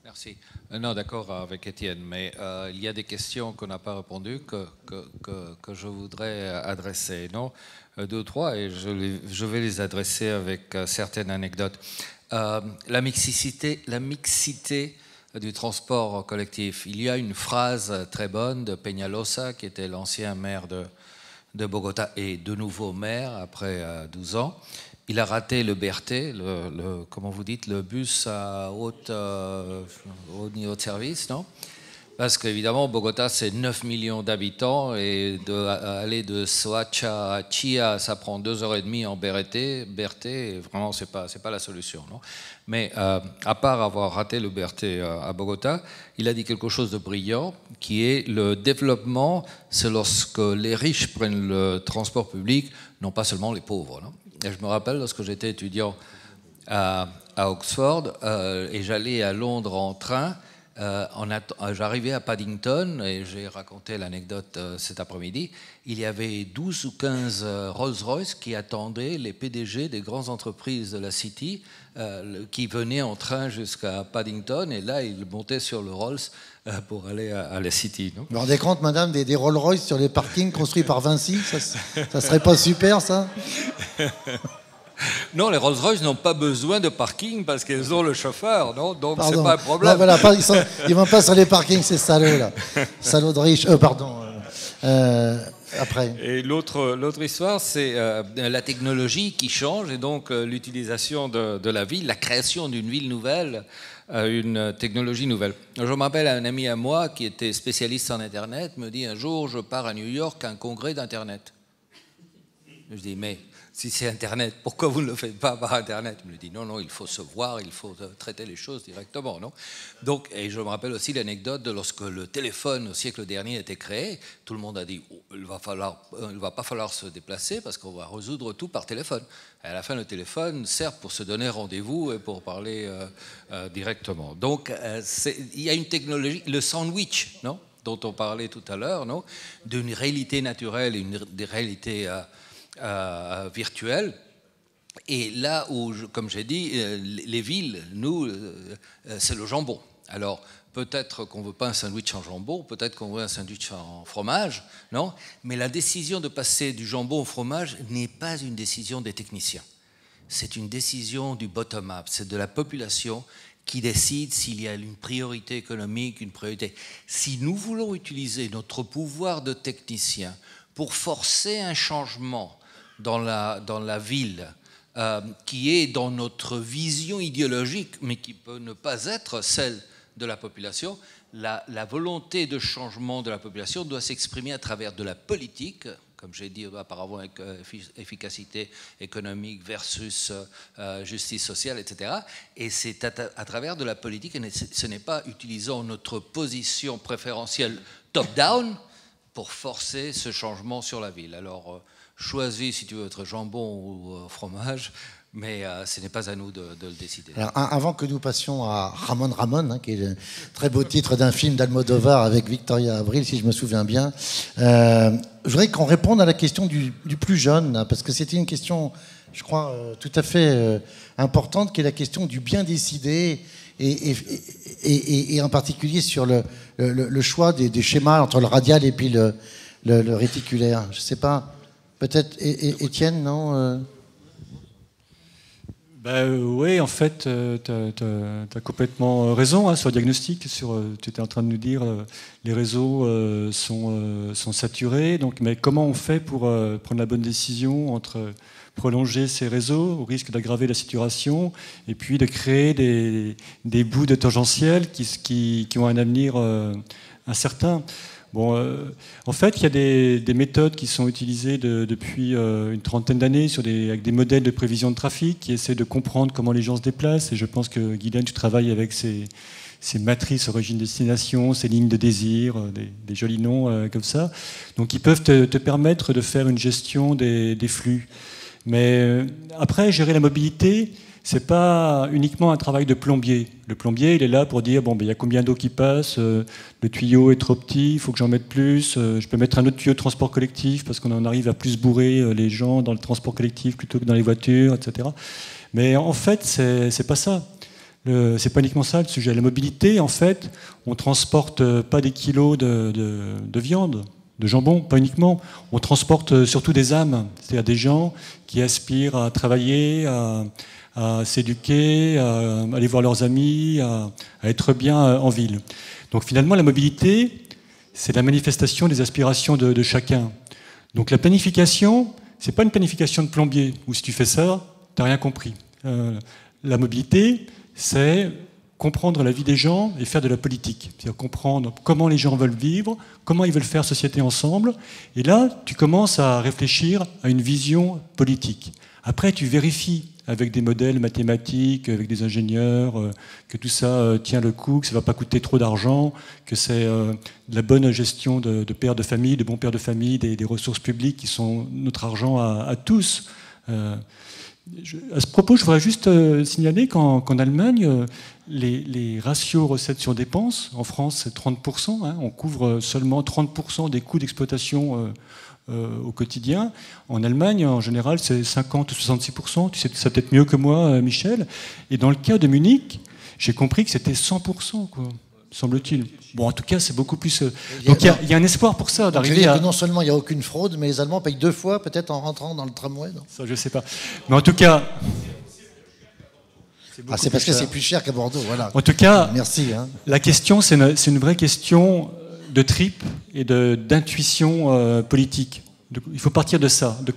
Merci. Non, d'accord avec Étienne, mais il y a des questions qu'on n'a pas répondues que je voudrais adresser. Non, 2 ou 3, et je vais les adresser avec certaines anecdotes. La mixité du transport collectif. Il y a une phrase très bonne de Peñalosa, qui était l'ancien maire de Bogota et de nouveau maire après 12 ans. Il a raté le BRT, comment vous dites, le bus à haut niveau de service, non? Parce qu'évidemment, Bogota, c'est 9 millions d'habitants et aller de Soacha à Chía, ça prend 2h30 en BRT, et vraiment, c'est pas la solution, non? Mais à part avoir raté le BRT à Bogota, il a dit quelque chose de brillant, qui est le développement, c'est lorsque les riches prennent le transport public, non pas seulement les pauvres, non? Et je me rappelle, lorsque j'étais étudiant à Oxford et j'allais à Londres en train. J'arrivais à Paddington et j'ai raconté l'anecdote cet après-midi. Il y avait 12 ou 15 Rolls-Royce qui attendaient les PDG des grandes entreprises de la City qui venaient en train jusqu'à Paddington et là ils montaient sur le Rolls pour aller à la City. Non, vous vous rendez compte, madame, des Rolls-Royce sur les parkings construits par Vinci, ça serait pas super, ça? Non, les Rolls-Royce n'ont pas besoin de parking parce qu'ils ont le chauffeur, non? Donc c'est Pardon. pas un problème. Non, voilà, ils vont pas sur les parkings, ces salauds là. Salauds de riches. Pardon. Après. Et l'autre histoire, c'est la technologie qui change et donc l'utilisation de la ville, la création d'une ville nouvelle, une technologie nouvelle. Je me rappelle un ami à moi qui était spécialiste en Internet me dit un jour je pars à New York à un congrès d'Internet. Je dis mais si c'est Internet, pourquoi vous ne le faites pas par Internet? Il me dit non, il faut se voir, il faut traiter les choses directement, non? Donc, et je me rappelle aussi l'anecdote de lorsque le téléphone au siècle dernier a été créé, tout le monde a dit il va pas falloir se déplacer parce qu'on va résoudre tout par téléphone. Et à la fin, le téléphone sert pour se donner rendez-vous et pour parler directement. Donc, il y a une technologie, le sandwich, non, dont on parlait tout à l'heure, non, d'une réalité naturelle et une réalité virtuelle. Et là où, comme j'ai dit, les villes, nous, c'est le jambon. Alors, peut-être qu'on ne veut pas un sandwich en jambon, peut-être qu'on veut un sandwich en fromage, non? Mais la décision de passer du jambon au fromage n'est pas une décision des techniciens. C'est une décision du bottom-up, c'est de la population qui décide s'il y a une priorité économique, une priorité. Si nous voulons utiliser notre pouvoir de technicien pour forcer un changement dans la ville, qui est dans notre vision idéologique, mais qui peut ne pas être celle de la population, la volonté de changement de la population doit s'exprimer à travers de la politique, comme j'ai dit auparavant, avec efficacité économique versus justice sociale, etc. Et c'est à travers de la politique, et ce n'est pas utilisant notre position préférentielle top-down pour forcer ce changement sur la ville. Alors, choisis si tu veux être jambon ou fromage, mais ce n'est pas à nous de le décider. Alors, avant que nous passions à Ramon Ramon, qui est le très beau titre d'un film d'Almodovar avec Victoria Abril, si je me souviens bien, je voudrais qu'on réponde à la question du plus jeune, parce que c'était une question, je crois, tout à fait importante, qui est la question du bien décider, et en particulier sur le choix des schémas entre le radial et puis le réticulaire. Je ne sais pas. Peut-être Étienne, non Oui, en fait, tu as complètement raison sur le diagnostic. Tu étais en train de nous dire les réseaux sont saturés. Donc, mais comment on fait pour prendre la bonne décision entre prolonger ces réseaux au risque d'aggraver la saturation et puis de créer des bouts de tangentiel qui ont un avenir incertain? Bon, en fait, il y a des méthodes qui sont utilisées depuis une trentaine d'années avec des modèles de prévision de trafic qui essaient de comprendre comment les gens se déplacent. Et je pense que, Guylaine, tu travailles avec ces matrices origine-destination, ces lignes de désir, des jolis noms comme ça. Donc, ils peuvent te permettre de faire une gestion des flux. Mais après, gérer la mobilité, c'est pas uniquement un travail de plombier. Le plombier, il est là pour dire, il y a combien d'eau qui passe, le tuyau est trop petit, il faut que j'en mette plus, je peux mettre un autre tuyau de transport collectif parce qu'on en arrive à plus bourrer les gens dans le transport collectif plutôt que dans les voitures, etc. Mais en fait, c'est pas ça. C'est pas uniquement ça le sujet. La mobilité, en fait, on transporte pas des kilos de viande, de jambon, pas uniquement. On transporte surtout des âmes, c'est-à-dire des gens qui aspirent à travailler, à s'éduquer, à aller voir leurs amis, à être bien en ville. Donc finalement, la mobilité, c'est la manifestation des aspirations de chacun. Donc la planification, c'est pas une planification de plombier, où si tu fais ça, tu n'as rien compris. La mobilité, c'est comprendre la vie des gens et faire de la politique. C'est-à-dire comprendre comment les gens veulent vivre, comment ils veulent faire société ensemble. Et là, tu commences à réfléchir à une vision politique. Après, tu vérifies avec des modèles mathématiques, avec des ingénieurs, que tout ça tient le coup, que ça ne va pas coûter trop d'argent, que c'est de la bonne gestion de pères de famille, de bons pères de famille, des ressources publiques qui sont notre argent à tous. À ce propos, je voudrais juste signaler qu'en Allemagne, les ratios recettes sur dépenses, en France, c'est 30%. Hein, on couvre seulement 30% des coûts d'exploitation au quotidien. En Allemagne, en général, c'est 50 ou 66%. Tu sais ça peut-être mieux que moi, Michel. Et dans le cas de Munich, j'ai compris que c'était 100%, quoi, semble-t-il. Bon, en tout cas, c'est beaucoup plus... Donc il y a un espoir pour ça, d'arriver à... Non seulement il n'y a aucune fraude, mais les Allemands payent 2 fois, peut-être en rentrant dans le tramway. Non ça, je ne sais pas. Mais en tout cas... C'est parce que c'est plus cher qu'à Bordeaux, voilà. En tout cas, merci. Hein. La question, c'est une vraie question de tripes et d'intuition politique. Il faut partir de ça, de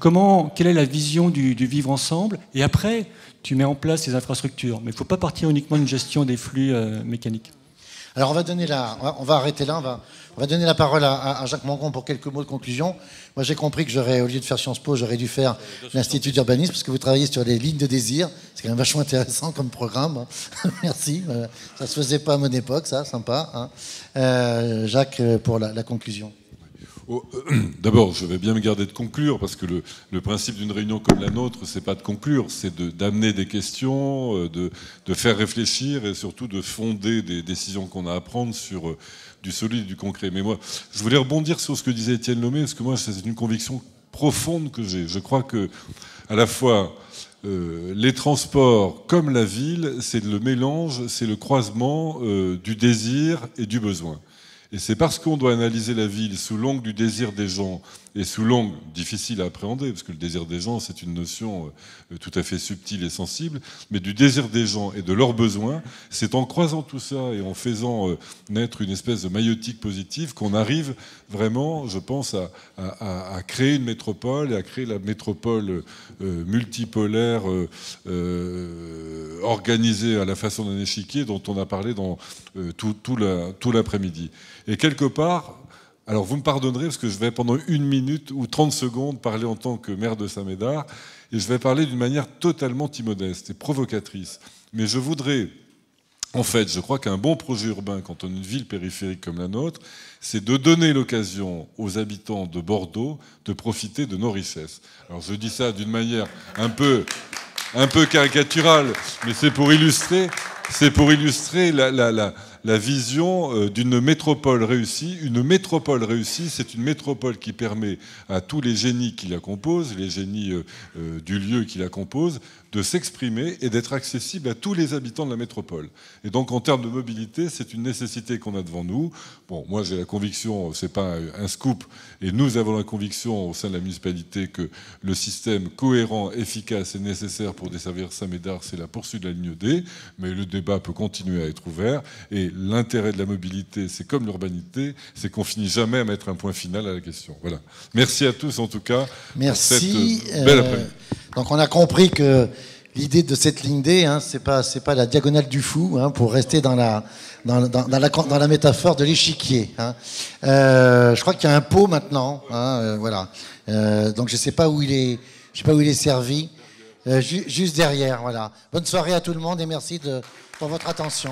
quelle est la vision du vivre ensemble, et après, tu mets en place les infrastructures. Mais il ne faut pas partir uniquement d'une gestion des flux mécaniques. Alors on va arrêter là, on va donner la parole à Jacques Mongon pour quelques mots de conclusion. Moi j'ai compris que au lieu de faire Sciences Po, j'aurais dû faire l'Institut d'urbanisme, parce que vous travaillez sur les lignes de désir. C'est quand même vachement intéressant comme programme. Merci. Ça se faisait pas à mon époque, ça, sympa. Hein. Jacques, pour la conclusion. D'abord, je vais bien me garder de conclure, parce que le principe d'une réunion comme la nôtre, c'est pas de conclure, c'est d'amener des questions, de faire réfléchir et surtout de fonder des décisions qu'on a à prendre sur du solide, du concret. Mais moi, je voulais rebondir sur ce que disait Étienne Lomé, parce que moi, c'est une conviction profonde que j'ai. Je crois que, à la fois, les transports comme la ville, c'est le mélange, c'est le croisement du désir et du besoin. Et c'est parce qu'on doit analyser la ville sous l'angle du désir des gens et sous l'angle difficile à appréhender, parce que le désir des gens, c'est une notion tout à fait subtile et sensible, mais du désir des gens et de leurs besoins, c'est en croisant tout ça et en faisant naître une espèce de maïotique positive qu'on arrive vraiment, je pense, à créer une métropole et à créer la métropole multipolaire organisée à la façon d'un échiquier dont on a parlé dans tout l'après-midi. Et quelque part, alors vous me pardonnerez parce que je vais pendant 1 minute ou 30 secondes parler en tant que maire de Saint-Médard, et je vais parler d'une manière totalement immodeste et provocatrice. Mais je voudrais, en fait, je crois qu'un bon projet urbain, quand on a une ville périphérique comme la nôtre, c'est de donner l'occasion aux habitants de Bordeaux de profiter de nos richesses. Alors je dis ça d'une manière un peu caricaturale, mais c'est pour illustrer la vision d'une métropole réussie. Une métropole réussie, c'est une métropole qui permet à tous les génies qui la composent, les génies du lieu qui la composent, de s'exprimer et d'être accessible à tous les habitants de la métropole. Et donc en termes de mobilité, c'est une nécessité qu'on a devant nous. Bon, moi j'ai la conviction, c'est pas un scoop, et nous avons la conviction au sein de la municipalité que le système cohérent, efficace et nécessaire pour desservir Saint-Médard, c'est la poursuite de la ligne D, mais le débat peut continuer à être ouvert, et l'intérêt de la mobilité, c'est comme l'urbanité, c'est qu'on finit jamais à mettre un point final à la question. Voilà. Merci à tous en tout cas. Merci. Pour cette belle après-midi. Donc on a compris que l'idée de cette ligne D, hein, c'est pas la diagonale du fou, hein, pour rester dans la métaphore de l'échiquier. Hein. Je crois qu'il y a un pot maintenant, hein, voilà. Donc je sais pas où il est servi, juste derrière, voilà. Bonne soirée à tout le monde et merci pour votre attention.